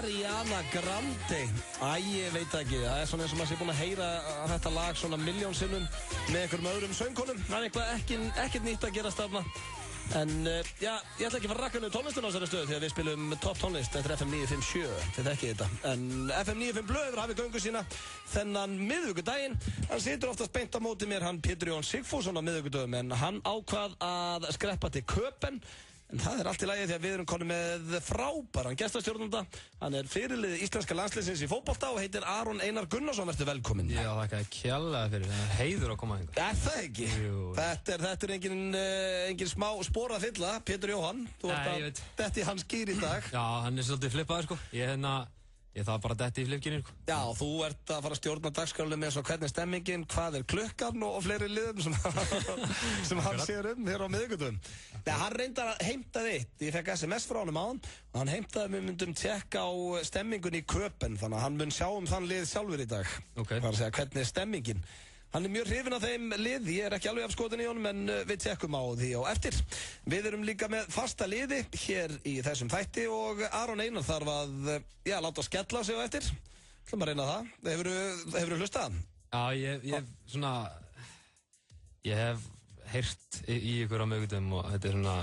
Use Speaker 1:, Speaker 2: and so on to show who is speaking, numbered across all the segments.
Speaker 1: Ariana Grande. Ég veit ekki, það svona eins og maður sé búin að heyra þetta lag svona milljón sinnum með einhverjum öðrum söngkonum. Það eitthvað ekkert nýtt að gerast þarna. En ég ætla ekki að fara að rakka niður tónlistina á þessari stöðu því að við spilum topp tónlist eftir FM 957, þið þekkið þetta. En FM 95 Blöð hefur hafið göngu sína þennan miðvikudaginn. Hann situr oftast beint á móti mér, hann Pétur Jón Sigfússon á miðvikudögum, en hann ákvað að skreppa til Köpen. En það allt í lagi því að við erum konum með frábæran gestastjórnanda. Hann fyrirliði íslenska landsliðsins í fótbolta og heitir Aron Einar Gunnarsson. Vertu velkominn.
Speaker 2: Já, þakka kjærlega fyrir. Það heiður að koma hingað.
Speaker 1: Það ekki? Jú. Þetta engin smá spor að fylla. Pétur Jóhann, þú ert að detti hans gýr í dag.
Speaker 2: Já, hann svolítið flippaður sko. Ég þarf bara að detti í flipkinu sko.
Speaker 1: Já, þú ert að fara að stjórna dagskránum með svo hvernig stemmingin, hvað klukkan og fleiri liðum sem hann sér hér á miðvikudögum. Hann reyndar að heimta þitt. Ég fekk SMS frá honum á hann og hann heimtaði að við myndum tjekka á stemmingun í Köpen, þannig að hann mun sjá þann lið sjálfur í dag.
Speaker 2: Okay.
Speaker 1: Það að segja hvernig stemmingin. Hann mjög hrifinn af þeim lið, ég ekki alveg af skotin í honum en við tjekkum á því á eftir. Við erum líka með fasta liði hér í þessum þætti og Aron Einar þarf að láta skella sig á eftir. Ætlum að reyna það. Hefurðu hlustað?
Speaker 2: Já, ég hef heyrt í ykkur á miðvikudögum og þetta svona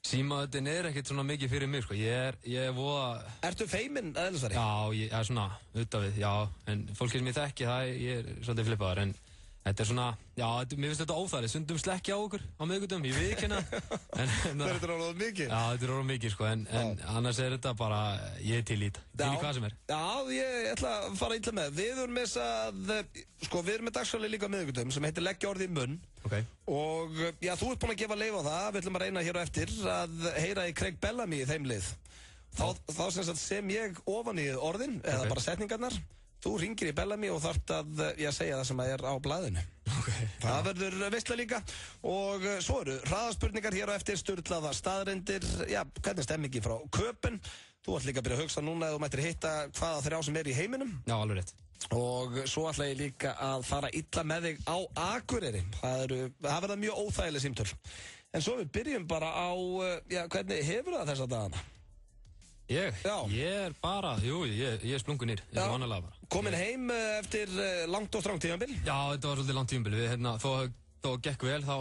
Speaker 2: símaðutin ekkert svona mikið fyrir mig sko. Ég voða...
Speaker 1: Ertu feiminn eðlisvari?
Speaker 2: Já, ég svona út af við, já. En fólkið sem ég þekki ég svolítið flippaður en þetta svona, já, mér finnst þetta óþægilegt, stundum slekkja á okkur á miðvikudögum, ég veit ekki hérna.
Speaker 1: Þetta er orðið mikið?
Speaker 2: Já, þetta er orðið mikið, sko, en annars þetta bara, ég til í hvað sem er.
Speaker 1: Já, ég ætla að fara illa með. Við erum með við erum með dagskránni líka á miðvikudögum sem heitir Leggja orð í munn.
Speaker 2: Okay.
Speaker 1: Og já, þú ert búin að gefa leyfi á það, við ætlum að reyna hér á eftir að heyra í Craig Bellamy í þeim lið. Þá sem ég ofan í orðin, eða bara setningarnar. Þú ringir í Bellamy og þarft að segja það sem er á blaðinu.
Speaker 2: Okay.
Speaker 1: Það verður veistla líka og svo eru hraðaspurningar hér á eftir, sturlaða staðreyndir, hvernig stemmingi frá Köpen. Þú ætla líka að byrja að hugsa núna að þú mættir hitta hvaða þrjá sem er í heiminum.
Speaker 2: Já, alveg rétt.
Speaker 1: Og svo ætla ég líka að fara illa með þig á Akureyri. Það verða mjög óþægileg símtöl. En svo við byrjum bara á, hvernig hefur það þessa dagana?
Speaker 2: Ég er bara, ég er splungunir, ég er vanalega bara.
Speaker 1: Komin heim eftir langt og strangt tímabil?
Speaker 2: Já, þetta var svolítið langt tímabil. Þó gekk vel, þá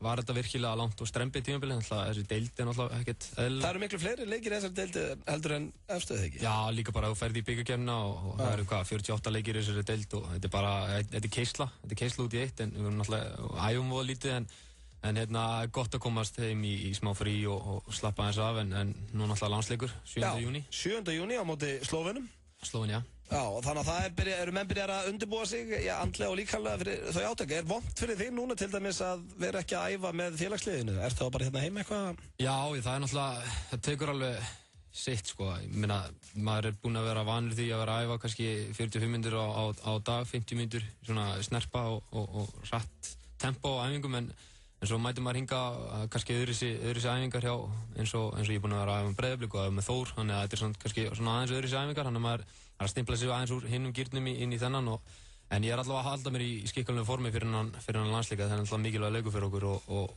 Speaker 2: var þetta virkilega langt og strembið tímabil. Þessi deildi náttúrulega ekkert eðlilega. Það
Speaker 1: eru miklu fleiri leikir í þessari deildi heldur en efstöðu ekki?
Speaker 2: Já, líka bara þú ferði í bikarkeppnina og það eru 48 leikir í þessari deild og þetta er bara, þetta er keisla út í eitt en við erum náttúrulega æfum voða lítið en gott að komast heim í smá frí og slappa aðeins af en nú náttúrulega landsleikur 7. júní.
Speaker 1: 7. júní á móti Slóvenum.
Speaker 2: Slóven, já.
Speaker 1: Já, og þannig að það eru menn byrjar að undirbúa sig andlega og líkamlega fyrir þau átök. Er vont fyrir þig núna til dæmis að vera ekki að æfa með félagsliðinu? Ertu þá bara hérna heima eitthvað?
Speaker 2: Já, það er náttúrulega, það tekur alveg sitt sko. Ég meina, maður er búinn að vera vanur því að vera að æfa kannski 45 mínútur á dag, 50 mínútur, svona snerpa og hratt tempo á æfingum en svo mæti maður hinga kannski öðruvísi æfingar hjá eins og ég er búinn að vera að æfa með Breiðablik og að æfa með Þór þannig að þetta er kannski svona aðeins öðruvísi æfingar þannig að maður er að stimpla sig aðeins úr hinnum gírnum inn í þennan en ég er allavega að halda mér í skikkalegu formi fyrir hann landsleika það er alltaf mikilvæg leikur fyrir okkur og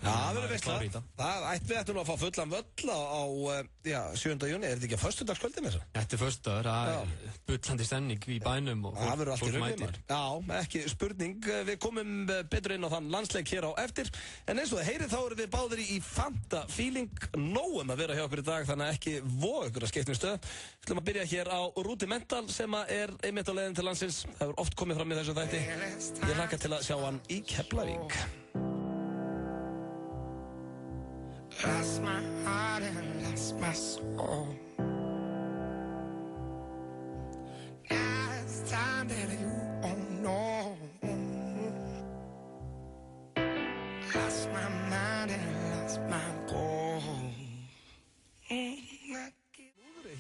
Speaker 1: það verður veistla. Það ættum við að fá fullan völl á 7. júní. Er þetta ekki að föstudagskvöldi með þessu?
Speaker 2: Þetta er föstudagur, það er bullandi stemning í bænum og fólk mætir.
Speaker 1: Já, ekki spurning. Við komum betur inn á þann landsleik hér á eftir. En eins og það heyrið þá erum við báðir í fanta feeling nógum að vera hjá okkur í dag þannig að ekki voga ykkur að skipta stöð. Við ætlum að byrja hér á Rudimental sem er einmitt á leiðin til landsins. Það hefur oft komið fram í þessu þætti. Ég hlakka til að sjá hann í Keflavík.
Speaker 3: Lost my heart and lost my soul. Now it's time that you won't know. Lost my mind and lost my goal.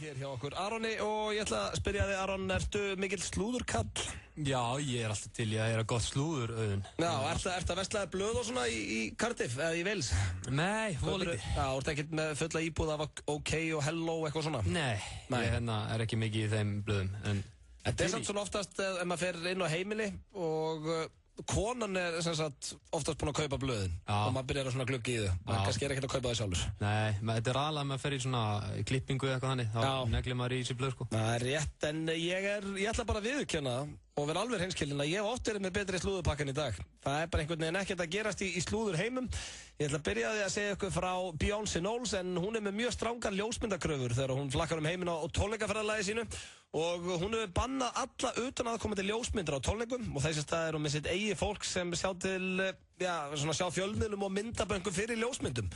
Speaker 1: Hér hjá okkur Aroni og ég ætla að spyrja þig Aron, ertu mikill slúðurkall?
Speaker 2: Já, ég er alltaf til í að heyra gott slúður Auðun.
Speaker 1: Já, ertu að veslaði blöð og svona í Cardiff eða í Wales?
Speaker 2: Nei, volítið.
Speaker 1: Já, ertu ekkert með fulla íbúð af OK og Hello eitthvað svona?
Speaker 2: Nei. Ég er ekki mikið í þeim blöðum en
Speaker 1: þetta er samt svona oftast ef maður fer inn á heimili og konan er sem sagt oftast búin að kaupa blöðin og maður byrjar að svona glugga í þau. Maður kannski ekkert að kaupa það sjálfur.
Speaker 2: Nei, þetta aðalega með að fer í svona klippingu eða eitthvað þannig. Þá neglir maður í þessi blöð, sko.
Speaker 1: Það er rétt, en ég ætla bara að viðurkenna og vera alveg hreinskilinn að ég hef oft verið með betri slúðurpakkan í dag. Það er bara einhvern veginn ekkert að gerast í slúður heimum. Ég ætla að byrja að segja ykkur frá Beyoncé Knowles, en hún er með mjög strangar ljósmyndakröfur þegar hún flakkar heiminn á tónleikaferðalagi sínu og hún hefur bannað alla utan aðkomandi ljósmyndir á tónleikum og þess að það er hún með sitt eigi fólk sem sjá fjölmiðlum og myndaböngum fyrir ljósmyndum.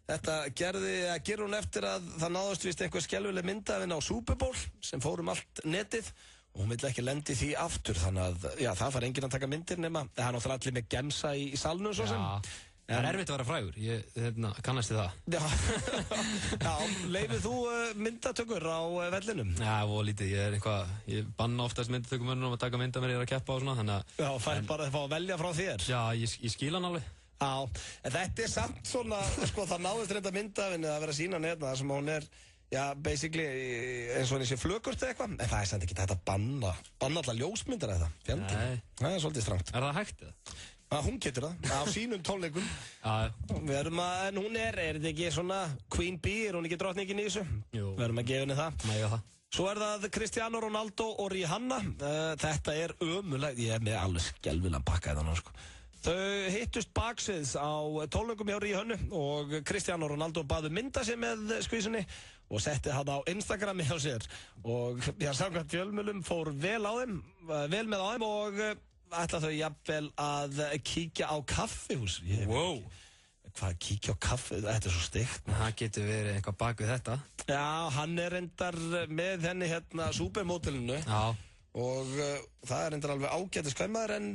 Speaker 1: Þetta gerði hún eftir að það náðust vist einhver skelfileg myndafinn á Super Bowl sem fór allt netið og hún vill ekki lendi því aftur, þannig að það fær enginn að taka myndir nema það er náttúrulega allir með gemsa í salnum svo sem.
Speaker 2: Það er erfitt að vera frægur, ég kannast þið það.
Speaker 1: Já, leifir þú myndatökur á vellinum?
Speaker 2: Já, og lítið, ég banna oftast myndatökumönnum að taka mynda mér ég er að keppa og svona, þannig að...
Speaker 1: Já, fær bara að fá að velja frá þér?
Speaker 2: Já, ég skil hann alveg.
Speaker 1: Já, en þetta er samt svona, sko, það náðist reynda myndafinni að vera að sína neðna þar sem hún er, basically, eins og henni sé flökurt eða eitthvað, en það er samt ekki þetta að banna alla ljósmyndar eða fjandinn.
Speaker 2: Nei.
Speaker 1: Það er svolítið strangt.
Speaker 2: Er það hægt eða?
Speaker 1: Hún getur það, á sínum tónleikum. En hún er þetta ekki svona Queen Bee, er hún ekki drottningin í þessu?
Speaker 2: Jú.
Speaker 1: Við erum að gefa henni það.
Speaker 2: Mæga það.
Speaker 1: Svo er það Cristiano Ronaldo og Rihanna. Þetta er ömurlegt, ég er með alveg skelfilegan pakka í þannig, sko. Þau hittust baksviðs á tónleikum hjá Rihannu og Cristiano Ronaldo baði mynda sig með skvísunni og setti hann á Instagrami hjá sér og samkvæmt fjölmiðlum fór vel með á þeim og ætla þau jafnvel að kíkja á kaffihús.
Speaker 2: Wow.
Speaker 1: Hvað, kíkja á kaffi? Þetta er svo steikt.
Speaker 2: Það getur verið eitthvað bak við þetta.
Speaker 1: Já, hann er reyndar með henni supermódelinu.
Speaker 2: Já.
Speaker 1: Og það er reyndar alveg ágætis skæmaður en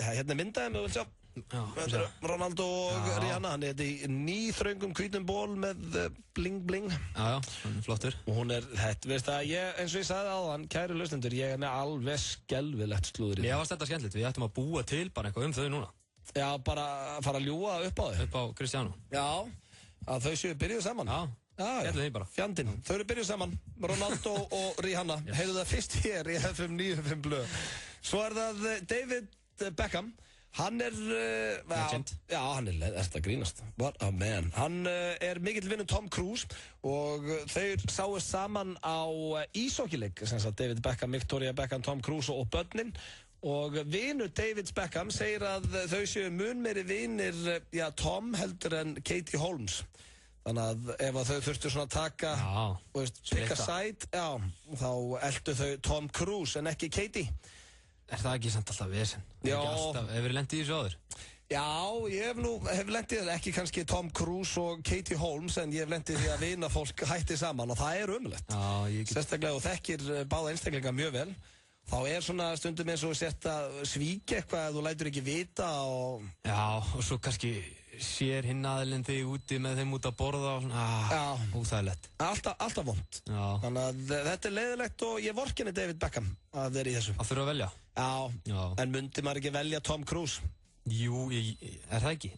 Speaker 1: hérna myndaði mig, vil sjá.
Speaker 2: Já.
Speaker 1: Ronaldo og Rihanna, hann er í nýþröngum hvítum ból með bling bling.
Speaker 2: Já, hann er flottur.
Speaker 1: Og hún er, þetta, veist það, eins og ég sagði á hann, kæri hlustendur, ég er með alveg skelfilegt slúður í það.
Speaker 2: Mér varst þetta skemmtilegt, við ættum að búa til bara eitthvað þau núna.
Speaker 1: Já, bara fara að ljúga upp á þau.
Speaker 2: Upp á Cristiano.
Speaker 1: Já, að þau séu byrjuð saman.
Speaker 2: Já,
Speaker 1: fjandinn. Þau eru byrjuð saman, Ronaldo og Rihanna. Yes. Heyrðu það fyrst hér í FM 95 blöð. Svo er það David Beckham. Hann er...
Speaker 2: Legend.
Speaker 1: Já, hann er þetta grínast. What a man. Hann er mikill vinur Tom Cruise og þau sáust saman á íshokkíleik, sem sagt David Beckham, Victoria Beckham, Tom Cruise og börnin. Og vinur David Beckham segir að þau séu mun meiri vinir Tom heldur en Katie Holmes. Þannig að ef að þau þurftu svona að taka pick a side, þá eldu þau Tom Cruise en ekki Katie.
Speaker 2: Er það ekki samt alltaf vesen?
Speaker 1: Já.
Speaker 2: Hefur þið lent í þessu áður?
Speaker 1: Já, ég hef lent í það, ekki kannski Tom Cruise og Katie Holmes, en ég hef lent í því að vina fólk hætti saman og það er ömurlegt. Sérstaklega og þekkir báða einstaklinga mjög vel. Þá er svona stundum eins og sett að svíkja eitthvað að þú lætur ekki vita og... Já,
Speaker 2: og svo kannski sér hinn aðilinn þig úti með þeim út að borða og svona, óþægilegt.
Speaker 1: Alltaf vont. Þannig að þetta er leiðilegt og ég vorkenni David Beckham að vera í þessu.
Speaker 2: Að þurfa að velja?
Speaker 1: Já, en myndi maður ekki velja Tom Cruise?
Speaker 2: Jú, er það ekki?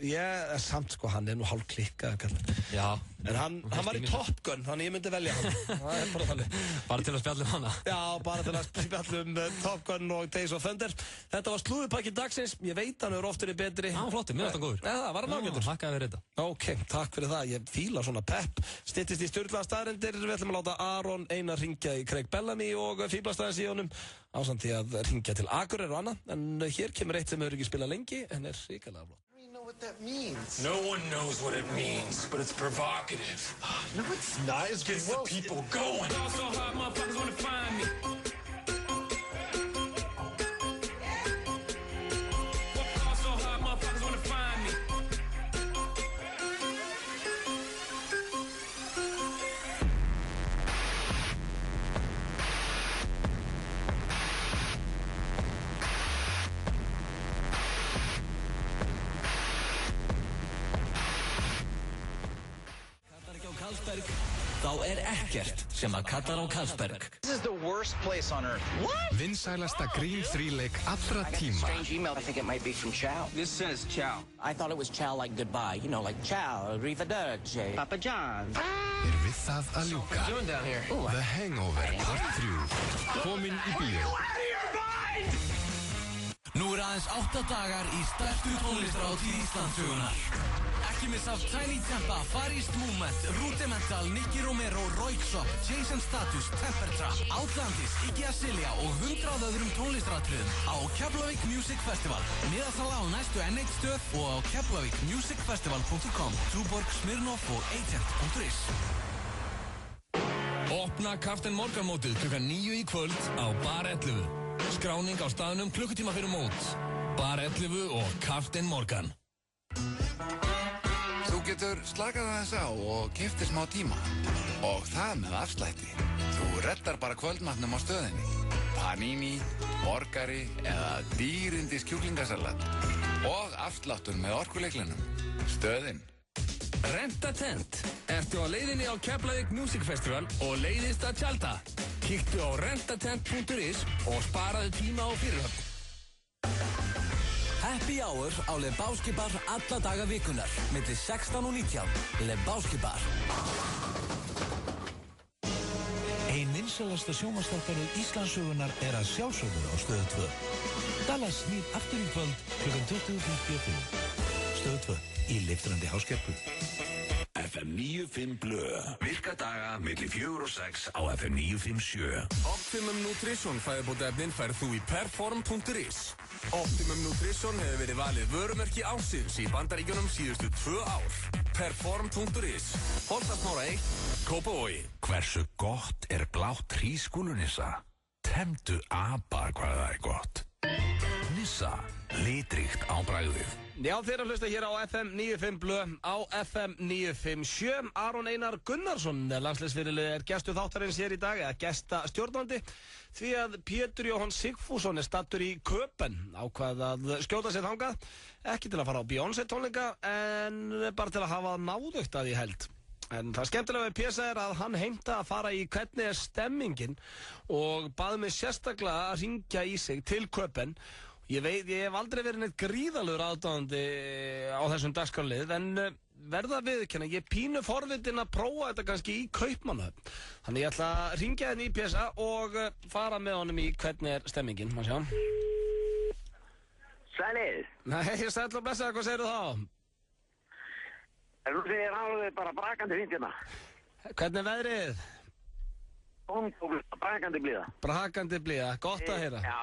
Speaker 1: Já, samt sko, hann er nú hálf klikkað. Já. En hann var í Top Gun, þannig ég myndi velja hann. Það er bara þannig.
Speaker 2: Bara til að spjalla hana?
Speaker 1: Já, bara til að spjalla Top Gun og Days of Thunder. Þetta var slúðurpakki dagsins. Ég veit hann er oftur í betri.
Speaker 2: Já, flottur, mér varst hann góður.
Speaker 1: Já, það var hann ágætur.
Speaker 2: Takk fyrir þetta.
Speaker 1: Ok, takk fyrir það. Ég fíla svona pepp. Styttist í sturglaða staðrendir. Við ætlum að láta Aron Einar hringja í Craig Bellamy og fíblastaðins í honum. Ásamt því að hringja til Akureyrar og annað. En hér kemur eitt sem hefur ekki spilað lengi, en er ríkalega flott.
Speaker 4: I don't know what that means.
Speaker 5: No one knows what it means, but it's provocative.
Speaker 4: No, it's not.
Speaker 5: It gets the people going. So hard, motherfuckers wanna find me. So hard, motherfuckers wanna find me.
Speaker 6: Þá er ekkert sem að kallar á Carlsberg.
Speaker 7: This is the worst place on earth.
Speaker 8: What? Vinsælasta Green 3-leik allra tíma.
Speaker 7: Strange email. I think it might be from Chow.
Speaker 9: This says Chow.
Speaker 10: I thought it was Chow like goodbye. You know, like Chow, Arrivederci.
Speaker 9: Papa John's.
Speaker 8: Við það að ljúka.
Speaker 9: What are you doing down here?
Speaker 8: The Hangover Part 3. Komin í bíó.
Speaker 6: Nú aðeins 8 dagar í stærstu tónlistarhátíð Íslandssögunnar. Ekki missa af Tiny Tempa, Far East Movement, Rudimental, Nicky Romero, Roixop, Jason Status, Temper Trap, Outlandis, Iggy Azalea og 100 öðrum tónlistaratriðum á Keflavík Music Festival. Miðasala á næstu N1 stöð og á keflavíkmusicfestival.com, Tuborg, Smirnoff og agent.is. Opna Captain Morgan mótið klukkan 9 í kvöld á Bar 11. Skráning á staðnum klukkutíma fyrir mót. Bar 11 og Captain Morgan.
Speaker 11: Þú getur slakað aðeins á og keyptir smá tíma. Og það með afslætti. Þú reddar bara kvöldmatnum á stöðinni. Panini, borgari eða dýrindis kjúklingasalat. Og afsláttur með orkuleiklinum. Stöðin.
Speaker 6: Rentatent. Ertu á leiðinni á Keflavík Music Festival og leiðist að tjalda? Kíktu á rentatent.is og sparaðu tíma og fyrirhöfn. Happy Hour á Lebowski Bar alla daga vikunar, milli 16 og 19. Lebowski Bar.
Speaker 12: Ein vinsælasta sjónvarpsþáttaröð Íslandssögunnar að sjálfsögðu á Stöð 2. Dallas snýr aftur í kvöld klukkan 20:55. Stöð 2 í leiftrandi háskerpu.
Speaker 13: FM 95 Blö. Virka daga milli 4 og 6 á FM 957.
Speaker 14: Optimum Nutrition fæðubótaefnin færð þú í perform.is. Optimum Nutrition hefur verið valið vörumerki ársins í Bandaríkjunum síðustu 2 ár. Perform.is. Holtasmára 1, Kópavogi.
Speaker 13: Hversu gott blátt hrísgrjónunissa? Temdu apa hvað það gott. Nissa, litríkt á bragðið.
Speaker 1: Já, þeir að hlusta hér á FM 95 Blö, á FM 957. Aron Einar Gunnarsson, landsliðsfyrirliði, gestur þáttarins hér í dag, eða gestastjórnandi, því að Pétur Jóhann Sigfússon stattur í Köpen, ákvað að skjóta sér þangað, ekki til að fara á Beyoncé tónleika, en bara til að hafa náðugt að ég held. En það skemmtilega við Pésa að hann heimta að fara í hvernig stemmingin og baði mig sérstaklega að hringja í sig til Köpen. Ég hef aldrei verið neitt gríðalegur aðdáðandi á þessum dagskrárlið, en verða að viðurkenna, ég pínu forvitin að prófa þetta kannski í Kaupmannahöfn. Þannig ég ætla að hringja henni í Pésa og fara með honum í hvernig stemmingin, má sjá.
Speaker 15: Sælið.
Speaker 1: Nei, sæll og blessaður, hvað segirðu þá?
Speaker 15: Nú segir alveg bara brakandi fínt hérna.
Speaker 1: Hvernig veðrið?
Speaker 15: Brakandi blíða.
Speaker 1: Brakandi blíða, gott að heyra.
Speaker 15: Já,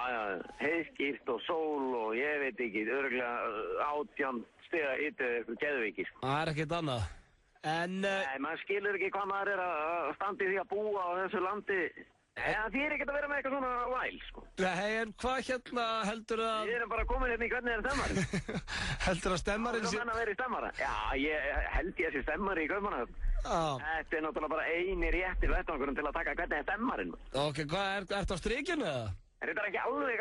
Speaker 15: heiðskýrt og sól og ég veit ekki, örugglega 18 stiga hiti eitthvað geðveikir.
Speaker 1: Það ekkert annað.
Speaker 15: Nei, maður skilur ekki hvað maður að standa í því að búa á þessu landi. Það þýr ekkert að vera með eitthvað svona væl, sko.
Speaker 1: Nei, en hvað heldur að...
Speaker 15: Við erum bara komin hérna í hvernig stemmarinn.
Speaker 1: Heldur að stemmarinn
Speaker 15: sé... Það er stemmara. Já, ég held ég sé stemmari í Kaupmannahöfn. Þetta náttúrulega bara eini rétti vettvangurinn til að taka hvernig stemmarinn.
Speaker 1: Ok, hvað, ertu á strikinu eða?
Speaker 15: Þetta er ekki alveg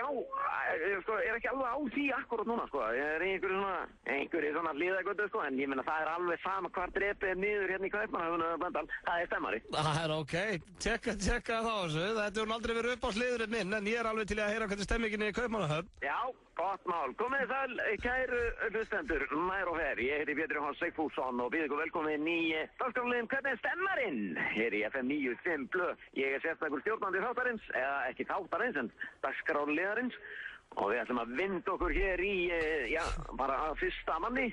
Speaker 15: ekki alveg á því akkurat núna, sko. Ég er einhverju svona hliðagötu, sko, en ég meina það er alveg sama hvar drepið niður hérna í Kaupmannahöfn, það er stemmari.
Speaker 1: Það er ok, tjekka þá þessu. Þetta hefur aldrei verið upp á sliðurinn minn, en ég er alveg til að heyra hvernig stemmingin er í Kaupmannahöfn.
Speaker 15: Já, gott mál. Komið sæl, kæru hlustendur, nær og her. Ég heiti Pétur Jóhann Sigfússon og býð ykkur velkomin í dagskrárliðum Hvernig er stemmarinn? Hér í FM 95 Blö. Ég er sérstakur stjórnandi þáttarins, eða ekki þáttarins, en dagskrárliðarins. Og við ætlum að vinda okkur hér í, bara fyrsta manni,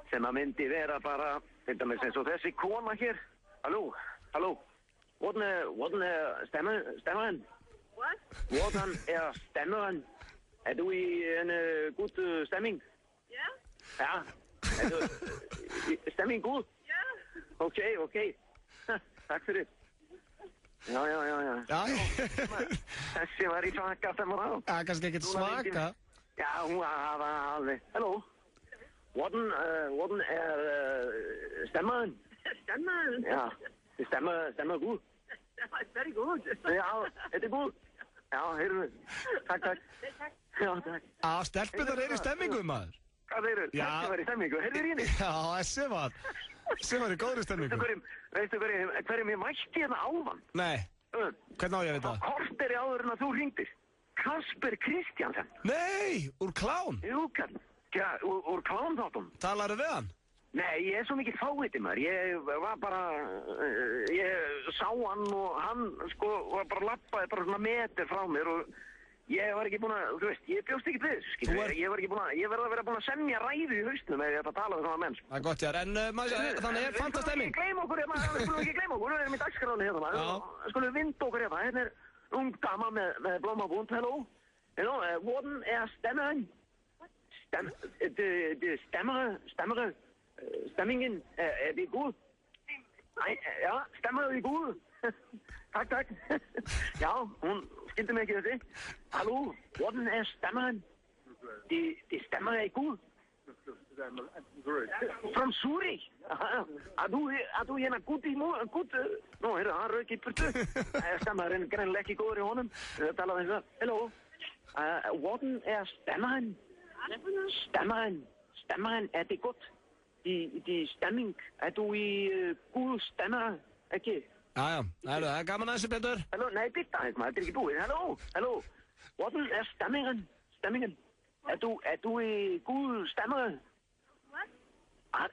Speaker 15: sem að myndi vera bara, til dæmis eins og þessi kona hér. Halló. Hvordan er stemmeren?
Speaker 16: What?
Speaker 15: Hvordan er stemmeren? Er du i en god stemning?
Speaker 16: Ja.
Speaker 15: Ja. Er du stemning god?
Speaker 16: Ja.
Speaker 15: Okay. Takk fyrir. Já. Þessi var í svaka stemmar á.
Speaker 1: Já, kannski ekkert svaka.
Speaker 15: Já, hún var alveg. Halló. Hvordan er stemmeren?
Speaker 16: Stemmeren?
Speaker 15: Ja. Stemmer god.
Speaker 16: Ja, very good.
Speaker 15: Ja, er det god? Já, heyrðu. Takk. Já, takk.
Speaker 1: Stelpunar í stemmingu, maður.
Speaker 15: Hvað eru? Þessi var í stemmingu, heyrður í henni?
Speaker 1: Já, þessi var í góðri stemmingu.
Speaker 15: Veistu hverjum ég mætti hérna áðan?
Speaker 1: Nei, hvernig á ég að vita?
Speaker 15: Korteri áður en að þú hringdir. Kasper Kristjansen.
Speaker 1: Nei, úr Klán?
Speaker 15: Jú, úr Klán þáttum.
Speaker 1: Talaðu við hann?
Speaker 15: Nei, ég er svo mikið fáviti maður. Ég sá hann og hann sko var bara lappaði bara svona meter frá mér og Ég var ekki búinn að, þú veist, ég bjóst ekki við þessu, skilur. Ég var ekki búinn að, ég verði að vera búinn að semja ræðu í hausnum ef ég ætla að tala við svona menn.
Speaker 1: Það er gott, já, en þannig er fantastemming.
Speaker 15: Við skulum ekki gleyma okkur, við erum í dagskráni hérna, maður. Skulum við vinda okkur hérna. Hérna er ung dama með blómabúnd, hello. Hello, hvordan er stemmen? Stemmingen, er det god? Nej, ja, stemmer det god? Tak. Ja, hun skilte mig ikke det. Hallo, hvordan er stemmeren? Det stemmer er god. From Zurich. Er du en god i morgen? God? Nå, her har røk i burtu. Stemmeren greinlega ekki góður í honum. Tala þess að, hello. Hvordan er stemmeren? Stemmeren, er det godt? De stemming, er du i god stemmer, ekki?
Speaker 1: Já, það er gaman að þessu, Pétur.
Speaker 15: Halló, nei, bytta aðeins maður, þetta er ekki búið. Halló, hvordan er stemmingen? Er du i god stemmer? What?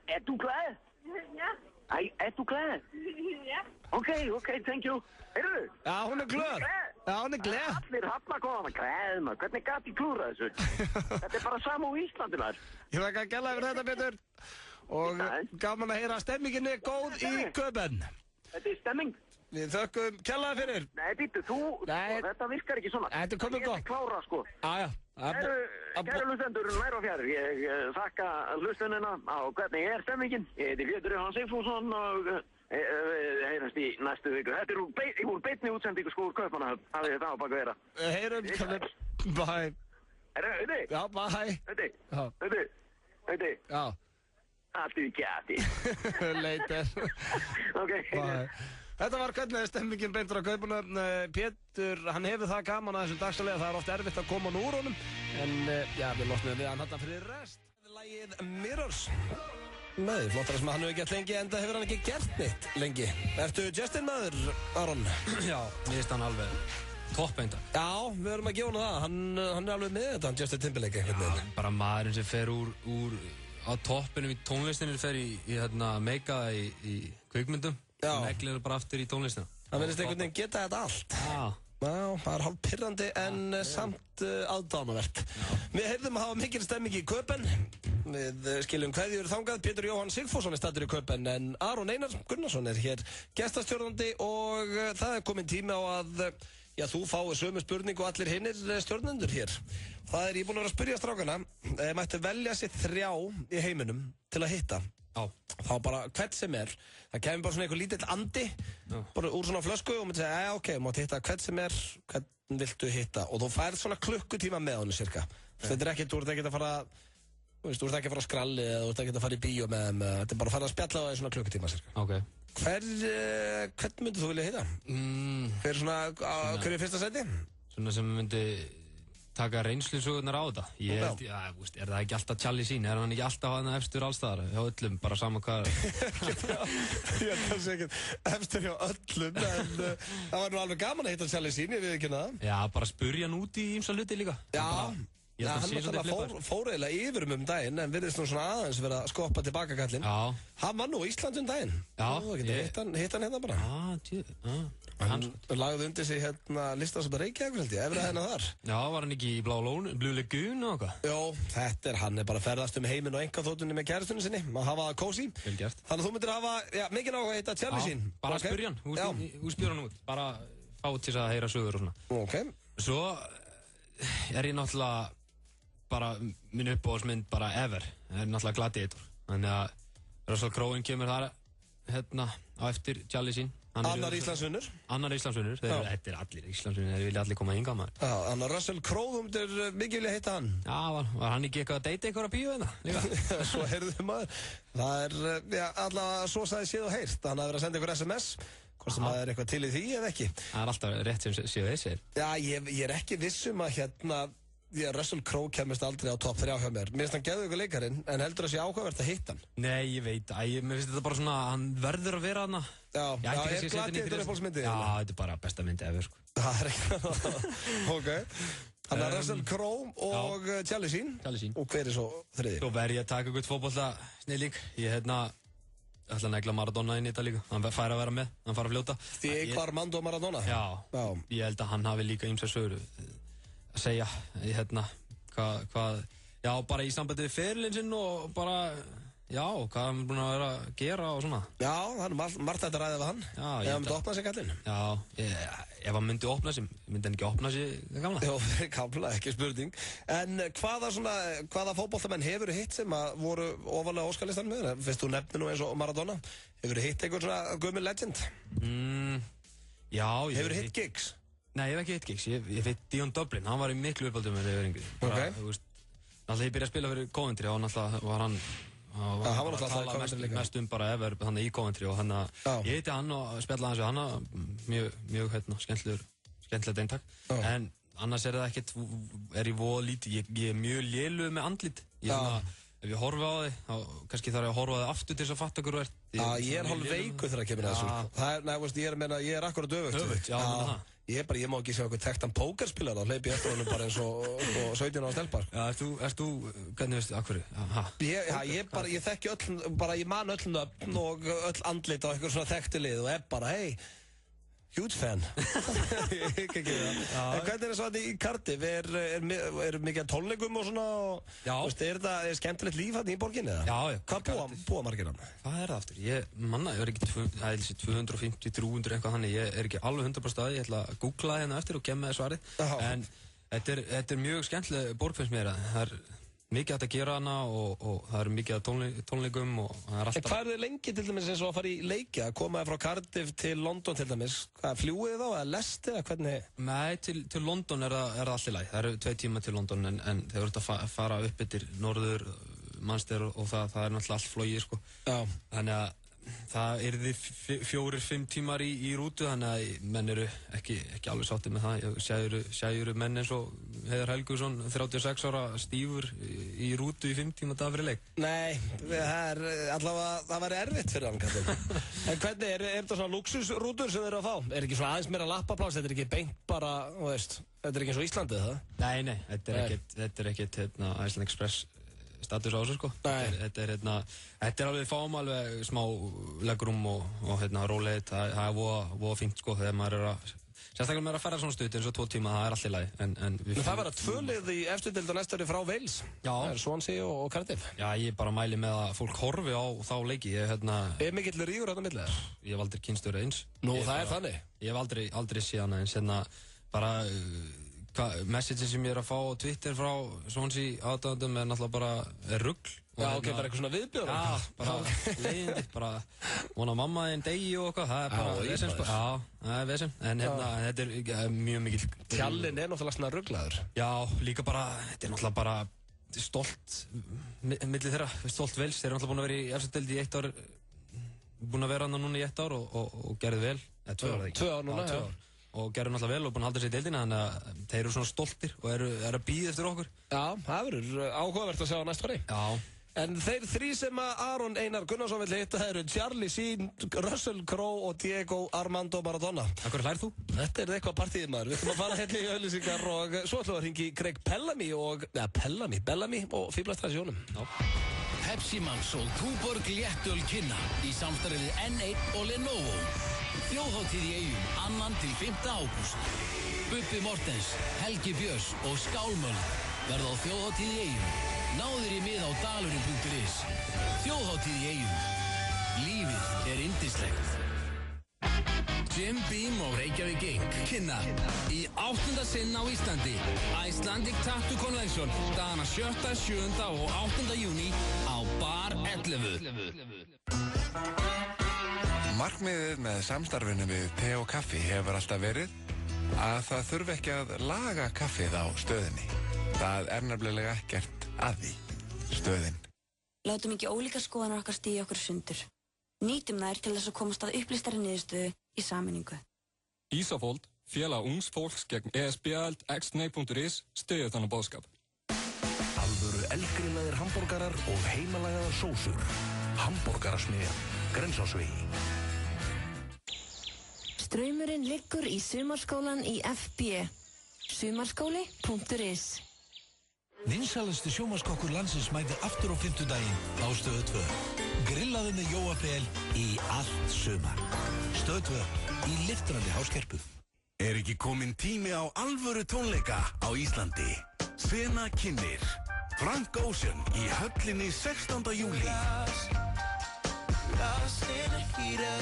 Speaker 15: Er du glad? Ja. Er du glad? Ja. Okay, thank you. Heyrðu?
Speaker 1: Já, hún er glöð. Já, hún er glöð.
Speaker 15: Allir hafna koma, glad maður, hvernig gæti klúra þessu? Þetta er bara sama á Íslandi maður.
Speaker 1: Ég var ekki að gæla yfir þetta, Pétur. Og gaman að heyra að stemmingin er góð í Köben.
Speaker 15: Þetta er stemming.
Speaker 1: Við þökkum kjallaði fyrir.
Speaker 15: Nei, býttu, þetta virkar ekki svona.
Speaker 1: Þetta er komið góð.
Speaker 15: Ég er klára, sko.
Speaker 1: Já.
Speaker 15: Kæru hlustendur, nær og fjær. Ég þakka hlustunina á hvernig er stemmingin. Ég heiti Pétur Jóhann Sigfússon og heyrast í næstu viku. Þetta er úr beinni útsendingu sko úr Kaupmannahöfn. Hafið þetta á baka vera.
Speaker 1: Heyrum, bye.
Speaker 15: Auði?
Speaker 1: Já, bye.
Speaker 15: Auði?
Speaker 1: Já.
Speaker 15: Allt í kjæti.
Speaker 1: Later.
Speaker 15: Ok.
Speaker 1: Bye. Þetta var hvernig stemmingin beint frá Kaupmannahöfn. Pétur, hann hefur það gaman að þessum dagsalega. Það er oft erfitt að koma úr honum. En já, við losnum við hann þetta fyrir rest. Lagið Mirrors. Nei, flottara sem hann hefur gert lengi, enda hefur hann ekki gert neitt lengi. Ertu Justin maður, Aron?
Speaker 2: Já, mér finnst hann alveg topp eindag.
Speaker 1: Já, við erum að gefa hann það. Hann er alveg með þetta, Justin Timberlake.
Speaker 2: Já, bara maðurinn sem fer úr á toppinum í tónlistinu, fer í meika í kvikmyndum. Neglir bara aftur í tónlistina.
Speaker 1: Það verðist einhvern veginn geta þetta allt. Já, það er hálf pirrandi en samt aðdánavert. Við heyrðum að hafa mikil stemming í Köpen. Við skiljum kveðjur þangað. Pétur Jóhann Sigfússon er staddur í Köpen en Aron Einar Gunnarsson er hér gestastjórnandi og það er komin tími á að þú fáir sömu spurningu og allir hinnir stjórnendur hér. Það er ég búinn að vera að spyrja strákana. Mættu velja sér 3 í heiminum til að hitta. Þá bara hvert sem er. Það kemur bara svona einhver lítill andi bara úr svona flösku og maður segja ok, mátt hitta hvert sem er, hvern viltu hitta og þú færð svona klukkutíma með honum cirka. Þetta er ekkert, þú ert ekkert að fara þú ert ekki að fara á skralli eða þú ert ekkert að fara í bíó með þeim, þetta er bara að fara að spjalla á það í svona klukkutíma cirka. Hvern myndir þú vilja hitta? Hver er fyrsta seti?
Speaker 2: Svona sem myndi taka reynslusögurnar á þetta. Ég held, er það ekki alltaf Charlie Sheen? Er hann ekki alltaf hann efstur allstaðar? Hjá öllum, bara sama hvað.
Speaker 1: Ég held það sé ekkert efstur hjá öllum, en það var nú alveg gaman að hitta Charlie Sheen, ég við ekki það.
Speaker 2: Já, bara spurja hann út í ýmsa hluti líka.
Speaker 1: Já, hann fór eiginlega yfir daginn, en virðist nú svona aðeins verið að skoppa tilbaka kallinn.
Speaker 2: Já.
Speaker 1: Hann var nú í Ísland daginn.
Speaker 2: Já.
Speaker 1: Hitt hann hérna bara. Hann lagði undir sig listasafn Reykjavíkur held ég, efra hennar þar.
Speaker 2: Já, var hann ekki í Blue Lagoon og eitthvað?
Speaker 1: Jó, hann er bara að ferðast heiminn og einkaþotunni með kærastunni sinni, að hafa það kósí.
Speaker 2: Vel gert.
Speaker 1: Þannig að þú myndir hafa, mikið náttúrulega að hitta Charlie Sheen.
Speaker 2: Bara spyrja hann, þú spyrir hann út, bara fá til að heyra sögur og svona.
Speaker 1: Ok.
Speaker 2: Svo er ég náttúrulega bara minn uppáhaldsmynd bara ever, það er náttúrulega Gladiator. Þannig að Russell Crowe kemur þar á eftir Charlie Sheen.
Speaker 1: Annar Íslandsvinnur.
Speaker 2: Þetta er allir Íslandsvinnur, þeir vilja allir koma hingað maður.
Speaker 1: Já, þannig að Russell Crowe, þú myndir mikið vilja hitta hann.
Speaker 2: Já, var hann ekki eitthvað að deyta eitthvað á bíó þetta?
Speaker 1: Svo heyrðu maður. Það er, allavega svo sagði séð og heyrt. Hann hafði verið að senda ykkur SMS, hvort sem það er eitthvað til í því eða ekki.
Speaker 2: Það er alltaf rétt sem séð þeir segir.
Speaker 1: Já, ég er ekki vissum að Russell Crowe kemist aldrei á topp 3 hjá mér. Mér finnst hann geðveikur leikarinn, en heldur að sé áhugavert að hitta hann.
Speaker 2: Nei, ég veit, mér finnst þetta bara svona, hann verður að vera þarna.
Speaker 1: Já, er Gladiator uppáhaldsmyndið?
Speaker 2: Já, þetta er bara besta myndi ever, sko.
Speaker 1: Það er ekki það. Ok. Þannig að Russell Crowe og Charlie Sheen. Og hver er svo þriði?
Speaker 2: Svo verð ég að taka eitthvað fótbolta snilling. Ég ætla að negla Maradona inn í þetta líka. Hann fær að vera með, hann fær að fljóta.
Speaker 1: Armando Maradona?
Speaker 2: Já, ég held að hann hafi líka ýmsa sögur. segja hvað já, bara í sambandi við ferilinn sinn og bara já, hvað hann búinn að vera að gera og svona.
Speaker 1: Já, hann margt þetta ræðið við hann. Já, ef hann myndi opna sig kallinn.
Speaker 2: Já, ef hann myndi opna sig, myndi hann ekki opna sig gamla?
Speaker 1: Jó, gamla, ekki spurning. En hvaða fótboltamenn hefur hitt sem að voru ofarlega á óskalistanum með þér? Fyrst þú nefnir nú eins og Maradona. Hefur hitt einhver svona gömul legend?
Speaker 2: Já.
Speaker 1: Hefur hitt Giggs?
Speaker 2: Nei, ég hef ekki hitt Giggs. Ég hitt Dion Dublin. Hann var í miklu uppáldum með yfir yngri.
Speaker 1: Ok.
Speaker 2: Náttúrulega ég byrjaði að spila fyrir Coventry og náttúrulega var hann hann var náttúrulega að tala mest bara ever hann í Coventry og hann ég hitti hann og spjallaði hans við hann mjög skemmtilegt eintak en annars það ekkert ég voða lítið ég er mjög lélugur með andlit ef ég horfa á þig þá kannski þarf ég að horfa á þig aftur til þess að fatta hverju
Speaker 1: ég er hálf veikur þegar það kemur þessu ég er akkurat öfugt Ég má ekki sjá eitthvað tektan pókerspilar þá hleyp ég eftir honum bara eins og 17 ára stelpar.
Speaker 2: Já, erst þú, hvernig veistu, af hverju?
Speaker 1: Ég þekki ég man öll nöfn og öll andlit á eitthvað svona þekktu lið og bara, hey, huge fan. Ekki það. En hvernig það svona í Cardiff? Er mikið tónleikum og svona?
Speaker 2: Já.
Speaker 1: Er þetta skemmtilegt líf hann í borginni?
Speaker 2: Já.
Speaker 1: Hvað búa margir hann?
Speaker 2: Hvað það aftur? Ég er ekki 250, 300 eitthvað hann. Ég er ekki alveg 100% staði. Ég ætla að googla hérna eftir og gemma það svarið. En þetta er mjög skemmtileg borg finnst mér. Það er mikið hægt að gera hana og það eru mikið tónleikum og það alltaf...
Speaker 1: En hvað þið lengi til dæmis eins og að fara í leiki? Að koma frá Cardiff til London til dæmis? Fljúið þá eða lestið eða hvernig?
Speaker 2: Nei, til London er það allt í lagi. Það eru 2 tíma til London en þeir eru að fara upp yfir norður Manchester og það er náttúrulega allt flogið sko.
Speaker 1: Já.
Speaker 2: Þannig að það yrði 4-5 tímar í rútu þannig að menn eru ekki alveg sáttið með það. Sjæjuru menn eins og Heiðar Helguson 36 ára stífur í rútu í 5 tíma dag fyrir leik.
Speaker 1: Nei, það væri erfitt fyrir hann kannski. En hvernig, er þetta svona luxusrútur sem þeir eru að fá? Er ekki svona aðeins meira lappapláss? Þetta er ekki beint bara, þú veist, þetta er ekki eins og Íslandið það?
Speaker 2: Nei, þetta er ekkert Iceland Express status á þessu sko. Þetta er alveg fáum alveg smá leggrum og rólegheit. Það er voða fínt sko þegar maður er að sérstaklega með að ferða svona stutt eins og 2 tíma, það er allt í lagi. En
Speaker 1: það verða 2 lið í efstu deild og næsta ári frá Wales. Já. Það er Swansea og Cardiff.
Speaker 2: Já, ég bara mæli með að fólk horfi á þá leiki.
Speaker 1: Er mikill rígur þarna milli þar?
Speaker 2: Ég hef aldrei kynnst þér eins.
Speaker 1: Nú, það er þannig?
Speaker 2: Ég hef aldrei séð hana eins. Bara messages sem ég er að fá á Twitter frá Swansea aðdáendum er náttúrulega bara rugl.
Speaker 1: Já, ok, bara eitthvað svona viðbjóður.
Speaker 2: Já, bara leiðindi, bara vona mamma þinn degi og eitthvað, það er bara vesen sko. Já, það er vesen, en þetta er mjög mikil.
Speaker 1: Tjallinn er náttúrulega svona rugglaður.
Speaker 2: Já, líka bara, þetta er náttúrulega bara stolt milli þeirra, stolt Wales. Þeir eru náttúrulega búin að vera í efstu deild í 1 ár, búin að vera hann núna í 1 ár og gerðu vel. 2 ár, ekki?
Speaker 1: 2 ár núna, já.
Speaker 2: Og gerðu náttúrulega vel og búin að halda sér í deildina, þannig að þeir eru svona stoltir og eru að bíða eftir okkur.
Speaker 1: Já, það verður áhugavert að sjá næst ári.
Speaker 2: Já.
Speaker 1: En þeir 3 sem að Aron Einar Gunnarsson vill hitta, það eru Charlie Sheen, Russell Crowe og Diego Armando Maradona.
Speaker 2: Hvað hlærð þú?
Speaker 1: Þetta er eitthvað partíð maður. Við ætlum að fara hérna í auglýsingar og svo ætlum við að hringi Greg Bellamy og fíblast hans Jónum.
Speaker 2: Já.
Speaker 6: Pepsi Mansol Túborg léttöl kynna í samstarfi við N1 og Lenovo. Þjóðhátíð í Eyjum 2. til 5. ágúst. Bubbi Mortens, Helgi Björns og Skálmöld verða á Þjóðhátíð í Eyjum. Náður í mið á dalurinn.is. Þjóðhátíð í Eyjum. Lífið er yndislegt. Jim Beam og Reykjavík Inc. kynna í 8. sinn á Íslandi Icelandic Tattoo Convention dagana 7., 7. og 8. júní á Bar 11.
Speaker 11: Markmiðið með samstarfinu við te og kaffi hefur alltaf verið að það þurfi ekki að laga kaffið á stöðinni. Það er nefnilega ekkert að því. Stöðin.
Speaker 17: Látum ekki ólíka skoðanar okkar stíga okkur sundur. Nýtum þær til þess að komast að upplýstari niðurstöðu í sameiningu.
Speaker 18: Ísafold, félag ungs fólks gegn ESB-ald xnei.is styður þannig boðskap.
Speaker 12: Alvöru eldgrillaðir hambúrgarar og heimalagaðar sósur. Hambúrgarasmiðjan, Grensásvegi.
Speaker 19: Straumurinn liggur í sumarskólan í FB. Sumarskóli.is.
Speaker 12: Vinsælasti sjónvarpskokkur landsins mætir aftur á 50-daginn á Stöð 2. Grillaðu með Jóa Fel í allt sumar. Stöð 2 í lyftrandi háskerpu.
Speaker 20: Ekki kominn tími á alvöru tónleika á Íslandi? Sena kynnir Frank Ocean í höllinni 16. júlí.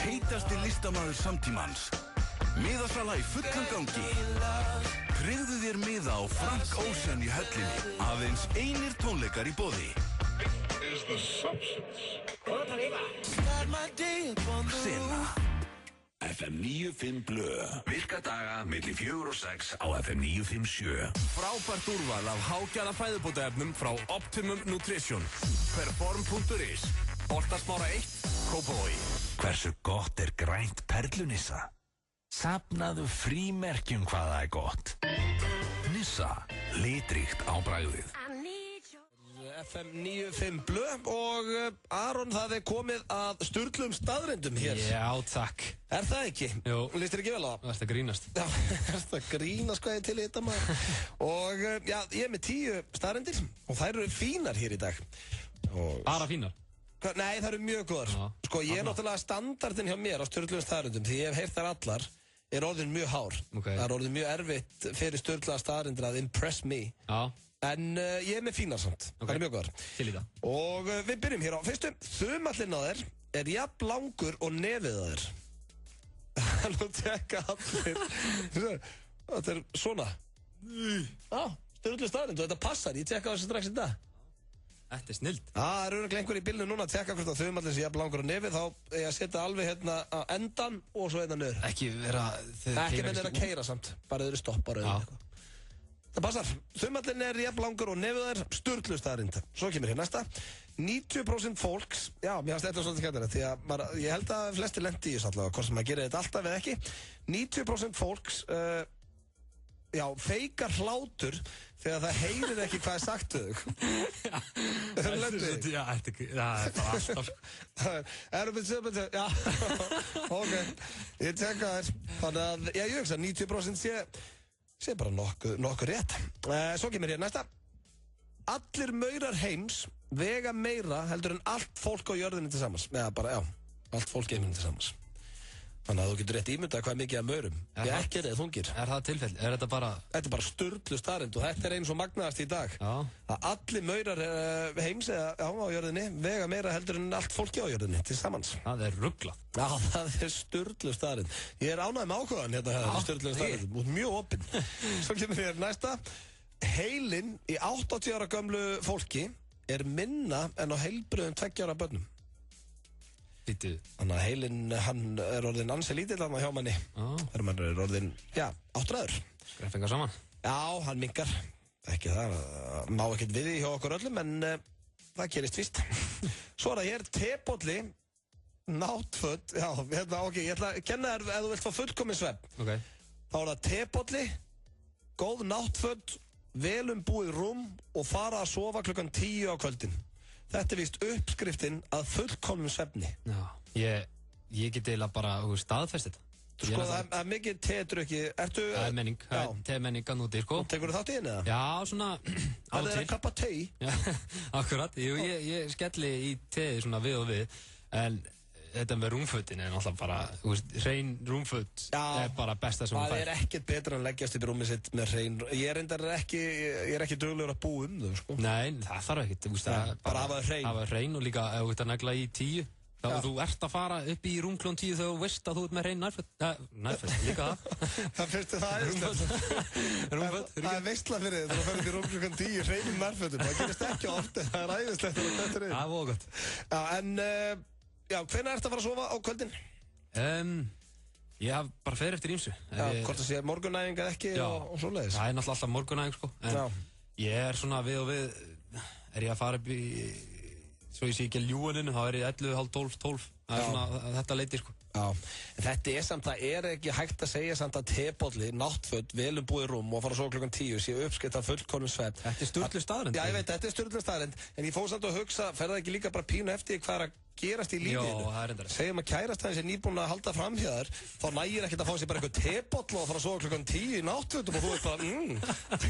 Speaker 20: Heitasti listamaður samtímans. Miðasala í fullum gangi. Tryggðu þér miða á Frank Ocean í höllinni. Aðeins einir tónleikar í boði. Sena.
Speaker 13: FM 95 Blö. Virka daga milli 4 og 6 á FM 957.
Speaker 14: Frábært úrval af hágæða fæðubótaefnum frá Optimum Nutrition. Perform.is. Holtasmára 1, Kópavogi.
Speaker 13: Hversu gott grænt perlunissa? Safnaðu frímerkjum hvað það gott. Nissa, litríkt á bragðið.
Speaker 1: FM 95 Blö og Aron, það komið að sturlum staðreyndum hér.
Speaker 2: Já, takk.
Speaker 1: Það ekki?
Speaker 2: Jú.
Speaker 1: Lýst þér ekki vel á það?
Speaker 2: Það er að grínast.
Speaker 1: Já, það er að grínast hvað ég til í þetta maður. Og já, ég með 10 staðreyndir og þær eru fínar hér í dag.
Speaker 2: Bara fínar?
Speaker 1: Nei, það eru mjög góðar. Sko, ég náttúrulega standardin hjá mér á sturlum staðreyndum, því ég hef heyrt þær allar, orðin mjög hár. Það orðin mjög erfitt fyrir sturlaða staðreyndir að impress me. Já. En ég er með fínar samt, það er mjög góðar.
Speaker 2: Til í það.
Speaker 1: Og við byrjum hér á fyrstu. Þumallinn á þér jafn langur og nefið á þér. Nú tekka allir. Þetta svona. Já, sturlu staðrind og þetta passar, ég tekka þessu strax í dag.
Speaker 2: Þetta snild.
Speaker 1: Það eru örugglega einhver í bílnum núna að tekka hvort að þumallinn sé jafn langur og nefið, þá ég að setja alveg hérna á endan og svo hérna niður.
Speaker 2: Ekki vera...
Speaker 1: Ekki með þeir að keyra samt, bara þeir stoppar eða eitthvað. Það passar. Þumallinn jafn langur og nefið þær, sturlu staðrind. Svo kemur hér næsta. 90% fólks, já, mér fannst þetta svolítið skemmtilegt, því að ég held að flestir lendi í þessu allavega, hvort sem maður gerir þetta alltaf eða ekki. 90% fólks, feikar hlátur þegar það heyrir ekki hvað sagt þau. Það er lendið.
Speaker 2: Já, það er bara alltaf.
Speaker 1: Erum við sögum þetta? Já, ok, ég tekka þér. Þannig að, ég hugsa, 90% sé bara nokkuð rétt. Svo kemur hér næsta. Allir maurar heims vega meira heldur en allt fólk á jörðinni til samans. Eða bara, allt fólk í heiminni til samans. Þannig að þú getur rétt ímyndað hvað mikið af maurum. Ég ekki eða þungir.
Speaker 2: Er það tilfell? Er þetta bara...
Speaker 1: Þetta bara sturlu staðrind og þetta eins og magnaðast í dag. Já. Að allir maurar heims eða á jörðinni vega meira heldur en allt fólki á jörðinni til samans.
Speaker 2: Það er rugglað.
Speaker 1: Já, það er sturlu staðrind. Ég er ánægð með ákvöðan hérna sturlu staðrind. Út mjög opinn. Svo kemur hér næsta. Heilinn í 80 ára gömlu fólki er minna en á heilbrigðum 2 ára börnum. Þannig að heilinn, hann er orðin ansi lítill hann hjá manni. Þegar mann er orðin, 8 áður.
Speaker 2: Skrepfingar saman.
Speaker 1: Já, hann minkar. Ekki það, má ekkert við í hjá okkur öllum, en það gerist víst. Svo er það hér tebolli, náttföt, ok, ég ætla að kenna þér ef þú vilt fá fullkominn svefn.
Speaker 2: Okay.
Speaker 1: Þá er það tebolli, góð náttföt, velumbúið rúm og fara að sofa klukkan 10 á kvöldin. Þetta er víst uppskriftin að fullkomnum svefni.
Speaker 2: Já, ég get eiginlega bara staðfest þetta.
Speaker 1: Sko, það er mikið tedrukki.
Speaker 2: Það er menning, það er temenning að núti, sko.
Speaker 1: Tekur þú þátt í henni, eða?
Speaker 2: Já, svona á til.
Speaker 1: Það er að kappa tei?
Speaker 2: Já, akkurat. Ég skelli í teið svona við og við, en þetta með rúmfötin er náttúrulega bara, hrein rúmföt er bara besta sem hún fær.
Speaker 1: Það er ekkert betra en leggjast upp í rúmið sitt með hrein. Ég er ekki duglegur að búa þau, sko.
Speaker 2: Nei, það þarf ekkert.
Speaker 1: Bara hafa það hrein.
Speaker 2: Hafa það hrein og líka ef þú ert að negla í 10. Þá þú ert að fara upp í rúm klón 10 þegar þú veist að þú ert með hrein nærföt, líka það.
Speaker 1: Það fyrstu það
Speaker 2: Rúmföt.
Speaker 1: Það er veistla fyrir þig þegar þú ferð upp í rúm klón 10 hrein nærfötum. Það gerist ekki ofta, það er æðislegt að þetta er.
Speaker 2: Það er voða gott.
Speaker 1: Já, hvenær ertu að fara að sofa á kvöldin?
Speaker 2: Ég haf bara fer eftir ýmsu.
Speaker 1: Já, hvort það sé morgunæfing eða ekki og svoleiðis.
Speaker 2: Það er náttúrulega alltaf morgunæfing, sko. En ég er svona við og við, er ég að fara upp í, svo ég sé ekki að ljúaninu, þá er ég 11, 12. Það er svona þetta leiti, sko.
Speaker 1: Já, en þetta er samt, það er ekki hægt að segja samt að tebolli, náttföt, velumbúið rúm og fara að sofa klukkan 10 sé uppskrift af fullkomnum svefn.
Speaker 2: Þetta er sturlu staðreynd.
Speaker 1: Já, ég veit, þetta er sturlu staðreynd, en ég fór samt að hugsa, fer það ekki líka bara pínu eftir hvað er að gerast í lífinu?
Speaker 2: Jó, það er reyndar.
Speaker 1: Segjum að kærastæðin sé nýbúin að halda fram hjá þér, þá nægir ekkert að fá sér bara eitthvað teboll og fara að sofa klukkan 10 í náttfötum og þú er bara,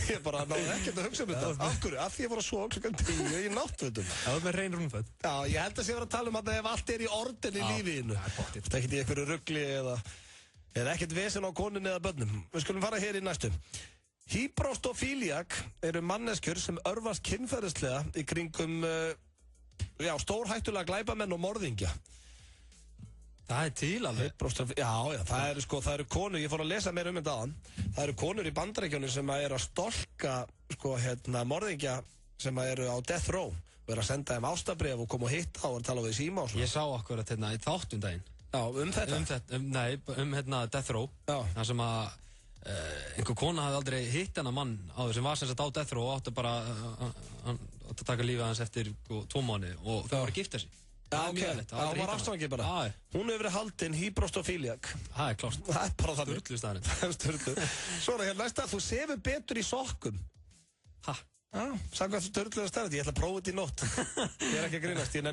Speaker 1: ég bara náði ekkert að hugsa um þetta. Af hverju? Af því ég fór að sofa klukkan 10 í náttfötum.
Speaker 2: Það er með hrein rúmföt.
Speaker 1: Já, ég held að sé að vera að tala um að ef allt er í orden í lífinu. Það er ekkert í einhverju rugli Eða ekkert vesen á konunni eða börnum. Við skulum fara hér í næstu. Hybrostofíliak eru manneskjur sem örfast kynferðislega í kringum stórhættulega glæpamenn og morðingja.
Speaker 2: Það til alveg.
Speaker 1: Já, það eru konur, ég fór að lesa meira þetta aðan. Það eru konur í Bandaríkjunum sem eru að stolka morðingja sem eru á death row. Og eru að senda þeim ástarbréf og koma og hitta og tala við síma og svona.
Speaker 2: Ég sá okkur að í þáttum daginn.
Speaker 1: Já,
Speaker 2: þetta? Death row.
Speaker 1: Já.
Speaker 2: Það sem að einhver kona hafði aldrei hitt hennar mann áður sem var sem sagt á death row og átti bara að taka lífið hans eftir 2 mánuði og þau voru að gifta sig.
Speaker 1: Já, ok. Það var afstofangið bara. Hún hefur verið haldin hybrostofíliak.
Speaker 2: Það er klárt.
Speaker 1: Það er bara þannig.
Speaker 2: Sturlu staðarinn.
Speaker 1: Það er sturlu. Svo er næsta, þú sefur betur í sokkum.
Speaker 2: Ha?
Speaker 1: Já, samkvæmt sturlulega staðarinn. Ég ætla að prófa þetta í nótt. Ég er ekki að grínast. Ég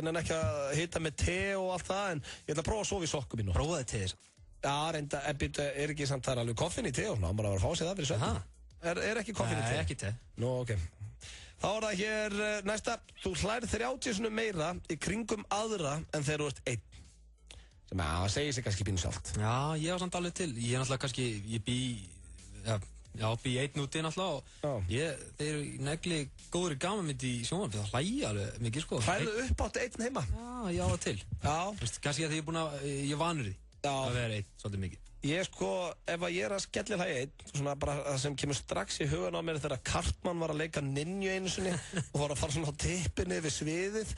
Speaker 1: nenni ekki að hita með te og allt það, en ég ætla að prófa að sofa í sokkum í nótt.
Speaker 2: Prófaði te þess?
Speaker 1: Já, reynda, er ekki samt það alveg koffin í te og svona, maður að vera að fá sig það fyrir svefn. Er ekki koffin í te?
Speaker 2: Nei, ekki te.
Speaker 1: Nú, ok. Þá er það hér næsta, þú hlær 30 sinum meira í kringum aðra en þegar þú ert einn. Sem að segja sig kannski pínu sjálft.
Speaker 2: Já, ég var samt alveg til. Ég er náttúrulega kannski, ég bý einn úti náttúrulega og þeir negli góður í gamanmynd í sjónvarpi, það hlægi alveg mikið sko.
Speaker 1: Hlæðu upp átt einn heima?
Speaker 2: Já, ég á það til.
Speaker 1: Já.
Speaker 2: Kannski að ég er vanur því að vera einn svolítið mikið.
Speaker 1: Ég sko, ef að ég er að skella það í einn, svona bara það sem kemur strax í hugan á mér þegar Cartman var að leika ninju einu sinni og var að fara svona á tippinni við sviðið,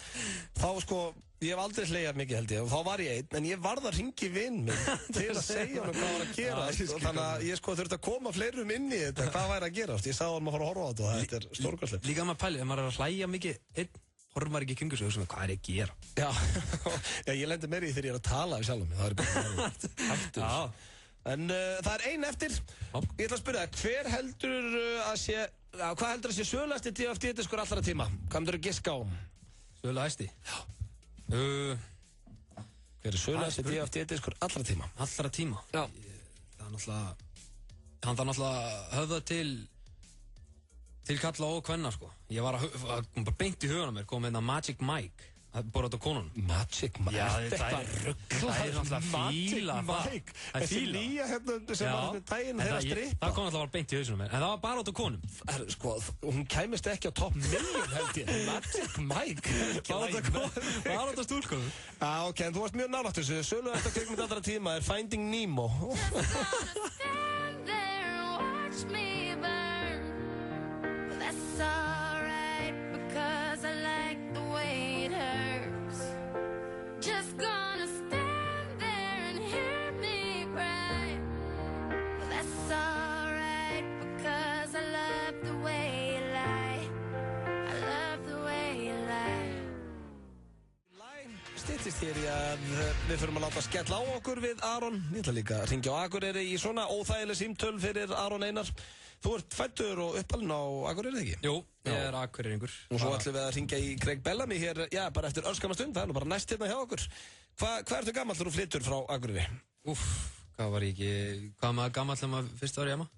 Speaker 1: þá sko, ég hef aldrei hlegað mikið held ég og þá var ég einn, en ég varð að hringi vinn minn til að segja hann hvað var að gera og þannig að ég sko þurfti að koma fleirum inn í þetta, hvað væri að gera, ég sagði hann að fara að horfa á þetta og þetta er stórkostlegt.
Speaker 2: Líka maður pæli, ef maður er að hlæja mikið einn, horfum maður ekki í kringu sig og hugsa hvað er ég að gera?
Speaker 1: Já, ég lendi meiri í þegar ég er að tala við sjálfum mig, það er bara hættur. En það er ein eftir. Ég ætla að spyrja það, hvað heldur að sé sögulegasti DFD-diskur allra tíma? Hvað myndir þú giska á?
Speaker 2: Sögulegasti?
Speaker 1: Já. Hver er sögulegasti DFD-diskur allra tíma?
Speaker 2: Allra tíma?
Speaker 1: Já.
Speaker 2: Það er náttúrulega, hann þarf náttúrulega að höfða til kalla og kvenna sko. Ég var bara beint í hugan á mér, kom með Magic Mike. Það bor átt á konunum.
Speaker 1: Magic Mike?
Speaker 2: Já, það er náttúrulega fíla það.
Speaker 1: Magic Mike? Þessi nýja hérna sem var með daginn þeirra strippa.
Speaker 2: Það kom alltaf beint í hausunum mér, en það var bara átt á konum.
Speaker 1: Sko, hún kæmist ekki á top 1 held ég. Magic Mike?
Speaker 2: Bara átt á stúlkonum.
Speaker 1: Já, ok, en þú varst mjög nálægt þessu. Sögulegasta kvikmynd allra tíma er Finding Nemo. Stýttist hér í að við förum að láta skella á okkur við Aron. Ég ætla líka að ringja á Akureyri í svona óþægileg símtöl fyrir Aron Einar. Þú ert fæddur og uppalinn á Akureyri, ekki?
Speaker 2: Jú, ég er Akureyringur.
Speaker 1: Og svo ætlum við að ringja í Craig Bellamy hér, já, bara eftir örskamma stund. Það er nú bara næst hérna hjá okkur. Hvað ertu gamall þegar þú flyttur frá Akureyri?
Speaker 2: Hvað var ég ekki, hvað maður gamall þegar maður fyrst árið hjá maður?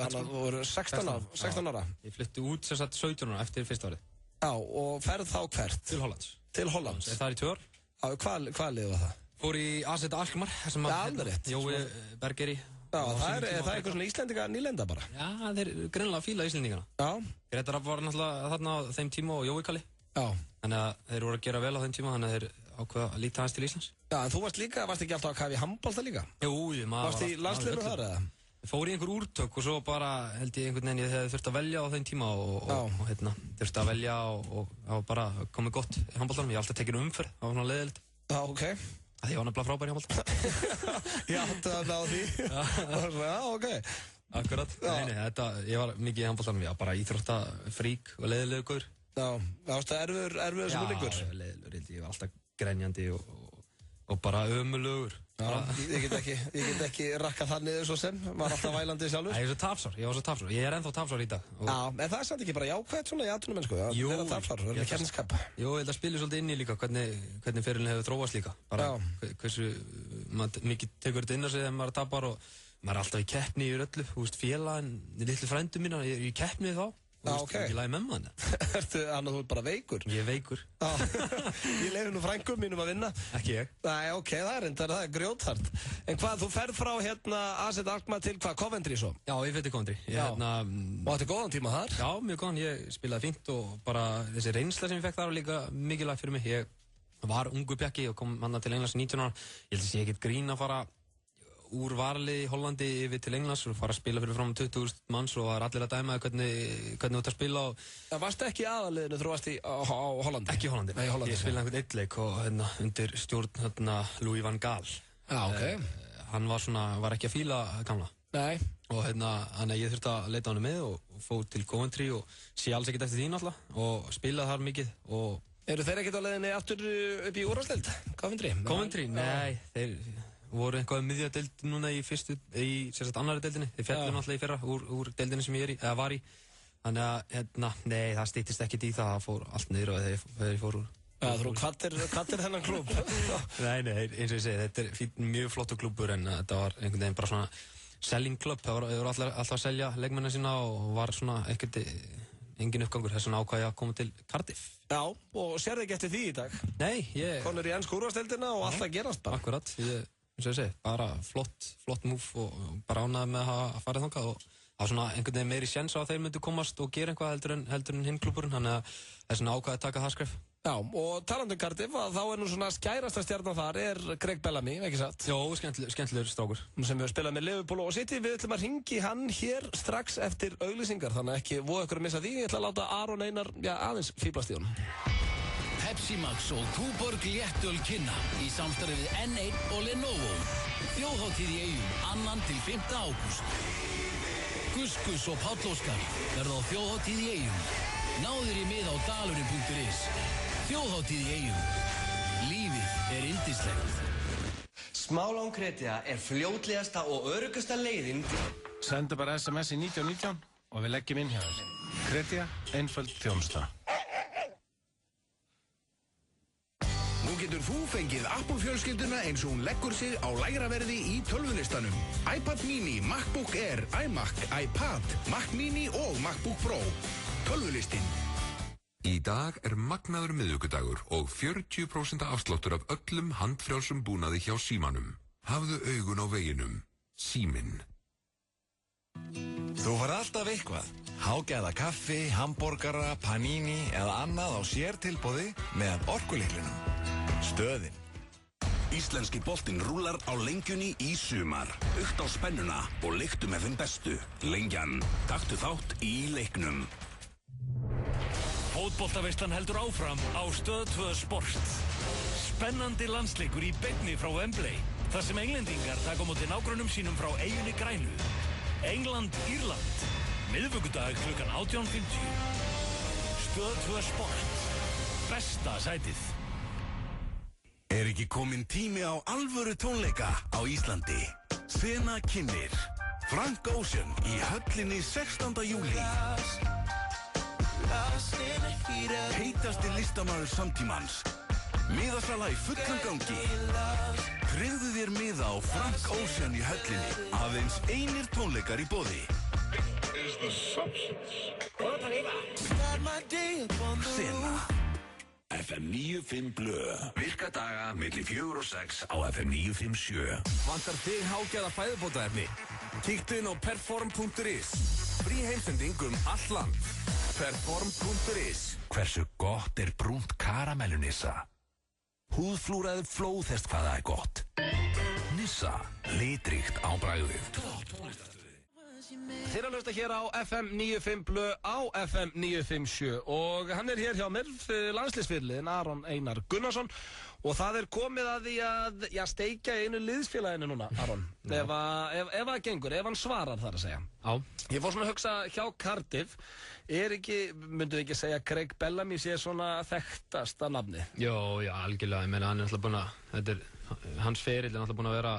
Speaker 1: Hann voru 16 ára.
Speaker 2: Ég flytti út sem sagt 17 ára eftir fyrst árið.
Speaker 1: Já, og ferð þá hvert?
Speaker 2: Til Hollands.
Speaker 1: Til Hollands?
Speaker 2: Það er í 2 ár.
Speaker 1: Já, hvað liði var það?
Speaker 2: Fór í AZ Alkmaar.
Speaker 1: Já, alveg rétt.
Speaker 2: Jói Bergeri.
Speaker 1: Já, það er eitthvað svona Íslendinga nýlenda bara.
Speaker 2: Já, þeir greinilega fíla Íslendingana.
Speaker 1: Já.
Speaker 2: Grétar var náttúrulega þarna á þeim tíma og Jói Kalli.
Speaker 1: Já.
Speaker 2: Þannig að þeir voru að gera vel á þeim tíma, þannig að þeir ákveða að líta aðeins til Íslands.
Speaker 1: Já, en þú varst ekki alltaf að kafa í handbolta líka?
Speaker 2: Jú, maður
Speaker 1: varst í landsliðinu þar eða?
Speaker 2: Fór í einhver úrtök og svo bara held ég einhvern veginn ég hefði þurft að velja á þeim tíma og þurfti að velja og bara komið gott í handboltanum. Ég hef alltaf tekið umferð, það var svona leiðilegt.
Speaker 1: Já, ok.
Speaker 2: Það ég var nefnilega frábær í handboltanum.
Speaker 1: Já, það á því. Já, ok.
Speaker 2: Akkurat. Nei, ég var mikið í handboltanum, já, bara íþróttafrík og leiðilegur gaur.
Speaker 1: Já, það varst erfiður sem líkur.
Speaker 2: Já, leiðilegur, ég var alltaf grenjandi og bara ömulugur.
Speaker 1: Já, ég get ekki rakkað það niður svo sem, var alltaf vælandi sjálfur.
Speaker 2: Ég var svo tafsár, ég er ennþá tafsár í dag.
Speaker 1: Já, en það er samt ekki bara jákvæmt svona í atvinnumennsku, að vera tafsár, vera með kennskap.
Speaker 2: Jú, ég held að spila svolítið inn í líka, hvernig ferilin hefur þróast líka. Bara hversu mikið tekur þetta inn á sig þegar maður tapar og maður er alltaf í keppni yfir öllu, þú veist, félaginn, litlu frændu mína, ég er í keppni þá Ekki lagi með mann.
Speaker 1: Þannig að þú ert bara veikur?
Speaker 2: Ég er veikur.
Speaker 1: Ég leiði nú frængum mínum að vinna.
Speaker 2: Ekki ég.
Speaker 1: Nei, ok, það er grjóthart. En hvað, þú ferð frá AZ Alkmaar til hvað, Coventry svo?
Speaker 2: Já, ég fer til Coventry.
Speaker 1: Og þetta er góðan tíma þar?
Speaker 2: Já, mjög góðan. Ég spilaði fínt og bara þessi reynsla sem ég fekk þar var líka mikilvægt fyrir mig. Ég var ungur pjakki og kom manna til Englands 19 ára. Ég held að ég ekkert grín að fara úr varli í Hollandi yfir til Englands og fara að spila fyrir fram 20.000 manns og það allir að dæma hvernig þú ert að spila.
Speaker 1: Það varst ekki í aðaliðinu þú varst á Hollandi?
Speaker 2: Ekki í Hollandi.
Speaker 1: Nei, Hollandi.
Speaker 2: Ég spilaði einhvern eitt leik og undir stjórn Louis van Gaal.
Speaker 1: Já, ok.
Speaker 2: Hann var ekki að fíla gamla.
Speaker 1: Nei.
Speaker 2: Og þannig að ég þurfti að leita á hann með og fór til Coventry og sé alls ekkert eftir því náttúrulega og spilaði þar mikið og...
Speaker 1: Eru þeir ekkert á leiðinni aftur upp í úrvalsdeild, Coventry?
Speaker 2: Coventry? Nei, þeir voru eitthvað miðjadeild núna í annarri deildinni. Þeir fjallu náttúrulega í fyrra úr deildinni sem ég var í. Þannig að, nei, það styttist ekkert í það fór allt niður og þegar ég fór úr.
Speaker 1: Já, þú kvattir þennan klúbb?
Speaker 2: Nei, eins og ég segi, þetta er mjög flottur klúbbur en þetta var einhvern veginn bara svona selling club. Það voru alltaf að selja leikmennina sína og var svona ekkert engin uppgangur, þess vegna ákvað ég að koma til Cardiff.
Speaker 1: Já, og sérðu ekki eftir því í dag?
Speaker 2: Nei,
Speaker 1: konur í ensku úrvalsdeildina og allt að gerast bara.
Speaker 2: Akkurat, eins og ég segi, bara flott múf og bara ánægði með að fara þangað og það var svona einhvern veginn meiri séns á að þeir myndu komast og gera eitthvað heldur en hinn klúbburinn, þannig að þess vegna ákvaði að taka það skref.
Speaker 1: Já, og talandi um Cardiff, þá er nú svona skærasta stjarnan þar er Craig Bellamy, ekki satt?
Speaker 2: Jó, skemmtilegur strákur.
Speaker 1: Sem við spilað með Liverpool og City, við ætlum að ringi hann hér strax eftir auglýsingar, þannig ekki voru ykkur að missa því, ég ætla að láta Aron Einar, aðeins fíblast í honum.
Speaker 6: Pepsi Max og Túborg léttöl kynna í samstarfi við N1 og Lenovo. Þjóðhátíð í Eyjum, 2. til 5. ágúst. Gus og Páll Óskar verða á þjóðhátíð í Eyjum. Náður í mið á dalurinn.is. Þjóðhátíð í Eyjum. Lífið er yndislegt.
Speaker 21: Smálán Kretia er fljótlegasta og öruggasta leiðin.
Speaker 22: Sendu bara SMS í 1919 og við leggjum inn hjá þér. Kretia, einföld þjónusta.
Speaker 20: Nú getur þú fengið Apple-fjölskylduna eins og hún leggur sig á lægra verði í tölvulistanum. iPad mini, MacBook Air, iMac, iPad, Mac mini og MacBook Pro. Tölvulistin.
Speaker 23: Í dag er magnaður miðvikudagur og 40% afsláttur af öllum handfrjálsum búnaði hjá Símanum. Hafðu augun á veginum. Síminn.
Speaker 11: Þú fær alltaf eitthvað. Hágæða kaffi, hamborgara, panini eða annað á sértilboði með orkulyklinum. Stöðin.
Speaker 13: Íslenski boltinn rúlar á lengjunni í sumar. Ukt á spennuna og leiktu með þeim bestu. Lengjan. Taktu þátt í leiknum.
Speaker 24: Fótboltaveislan heldur áfram á Stöð 2 Sport. Spennandi landsleikur í beinni frá Wembley. Þar sem englendingar taka á móti nágrönnum sínum frá eyjunni Grænu. England-Írland. Miðvikudag klukkan 18:50. Stöð 2 Sport. Besta sætið.
Speaker 20: Er ekki kominn tími á alvöru tónleika á Íslandi? Sena kynnir Frank Ocean í höllinni 16. júlí. Heitasti listamaður samtímans. Miðasala í fullum gangi. Tryggðu þér miða á Frank Ocean í höllinni. Aðeins einir tónleikar í boði. Sena.
Speaker 13: FM 95 Blö. Virka daga milli 4 og 6 á FM 957.
Speaker 14: Vantar þig hágæða fæðubótaefni? Kíktu inn á perform.is. Frí heimsending allt land. Perform.is.
Speaker 13: Hversu gott er brúnt karamellu Nissa? Húðflúraði flóðhest hvað það er gott. Nissa. Litríkt á bragðið.
Speaker 1: Þeir að hlusta hér á FM 95 Blö á FM 957 og hann er hér hjá mér, landsliðsfyrirliðinn Aron Einar Gunnarsson og það er komið að því að steikja einu liðsfélaginu núna, Aron. Ef það gengur, ef hann svarar þar að segja.
Speaker 2: Já.
Speaker 1: Ég fór svona að hugsa hjá Cardiff, myndu ekki segja Craig Bellamy sé svona þekktasta nafni?
Speaker 2: Jó, já, algjörlega, ég meina hann er alltaf búinn að, hans ferill er alltaf búinn að vera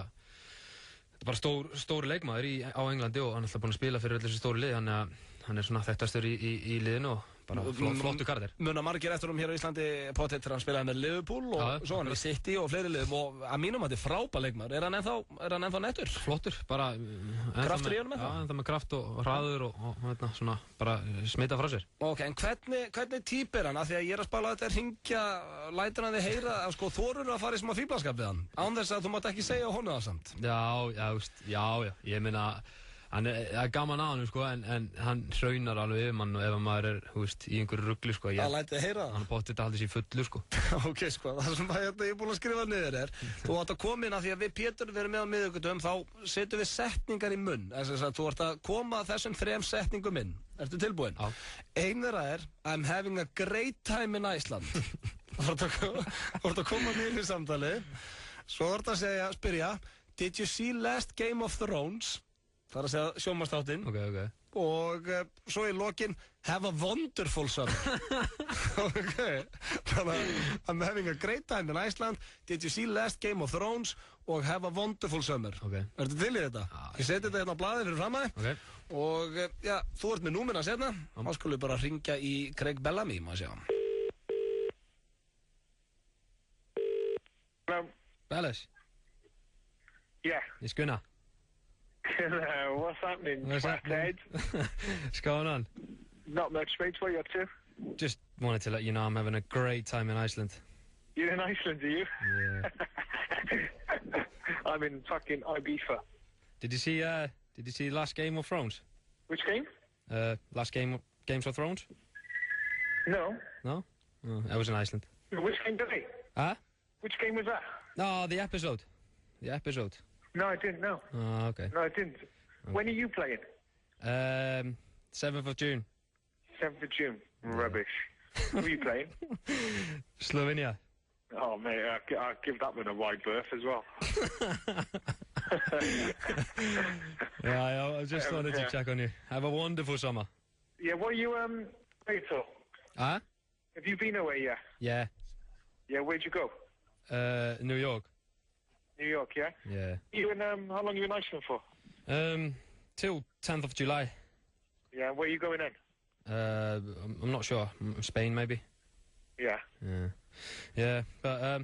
Speaker 2: Þetta er bara stór leikmaður á Englandi og hann er alltaf búinn að spila fyrir öll þessi stóru lið, þannig að hann er svona þekktastur í liðinu og bara flottu karakter.
Speaker 1: Muna margir eftir hér á Íslandi pottet þegar hann spilaði með Liverpool og svo hann við City og fleiri liðum og að mínum að þetta er frábær leikmaður. Er hann ennþá nettur?
Speaker 2: Flottur, bara
Speaker 1: kraftur í honum ennþá?
Speaker 2: Já, ennþá með kraft og hraður og svona bara smita frá sér.
Speaker 1: Ok, en hvernig típ er hann? Af því að ég er að spala þetta hringja, lætur hann þig heyra, sko þorur að fara í smá fíblaskap við hann? Án þess að þú mátt ekki segja honum það samt.
Speaker 2: Já, ég meina það er gaman á hann, sko, en hann hraunar alveg yfir mann og ef maður er, í einhverju rugli, sko.
Speaker 1: Það læti þig heyra það?
Speaker 2: Hann bótti þetta haldið sér fullu, sko.
Speaker 1: Ok, sko, það sem ég er búin að skrifa niður er, þú átt að koma inn að því að við Pétur verum með á miðvikudögum, þá setjum við setningar í munn. Þú ert að koma þessum 3 setningum inn. Ertu tilbúinn?
Speaker 2: Já.
Speaker 1: Ein þeirra er, I'm having a great time in Iceland. Þú ert að koma inn í samtali. Svo ert að spyrja, did you see last Game of Thrones? Það er að segja sjónvarpsþáttinn.
Speaker 2: Ok.
Speaker 1: Og svo í lokin, have a wonderful summer. Ok. Þannig að I'm having a great time in Iceland. Did you see last Game of Thrones? Og have a wonderful summer.
Speaker 2: Ok.
Speaker 1: Ertu til í þetta? Ég seti þetta hérna á blaðið fyrir fram að þig.
Speaker 2: Ok.
Speaker 1: Og já, þú ert með númerna sérna. Þá skulum við bara hringja í Craig Bellamy, maður sjá.
Speaker 3: Hello.
Speaker 2: Bellis.
Speaker 3: Yeah.
Speaker 2: It's Gunnar.
Speaker 3: Hello, what's happening?
Speaker 2: What's happening? What's going on?
Speaker 3: Not much, mate. What are you up to?
Speaker 2: Just wanted to let you know I'm having a great time in Iceland.
Speaker 3: You're in Iceland, are you?
Speaker 2: Yeah.
Speaker 3: I'm in fucking Ibiza.
Speaker 2: Did you see last Game of Thrones?
Speaker 3: Which game?
Speaker 2: Last Games of Thrones?
Speaker 3: No.
Speaker 2: No? Oh, I was in Iceland.
Speaker 3: Which game did he?
Speaker 2: Huh?
Speaker 3: Which game was that?
Speaker 2: No, the episode. The episode.
Speaker 3: No, I didn't know.
Speaker 2: Oh, okay.
Speaker 3: No, I didn't. Okay. When are you playing?
Speaker 2: 7th of June.
Speaker 3: 7th of June. Rubbish. Who are you playing?
Speaker 2: Slovenia.
Speaker 3: Oh, mate, I'll give that one a wide berth as well.
Speaker 2: Yeah, I just wanted to check on you. Have a wonderful summer.
Speaker 3: Yeah, what are you, playing for?
Speaker 2: Huh?
Speaker 3: Have you been away yet?
Speaker 2: Yeah.
Speaker 3: Yeah, where'd you go?
Speaker 2: New York.
Speaker 3: New York, yeah?
Speaker 2: Yeah.
Speaker 3: You in, how long are you in Iceland for?
Speaker 2: Till 10th of July.
Speaker 3: Yeah, where are you going in?
Speaker 2: I'm not sure. Spain, maybe?
Speaker 3: Yeah.
Speaker 2: Yeah, but,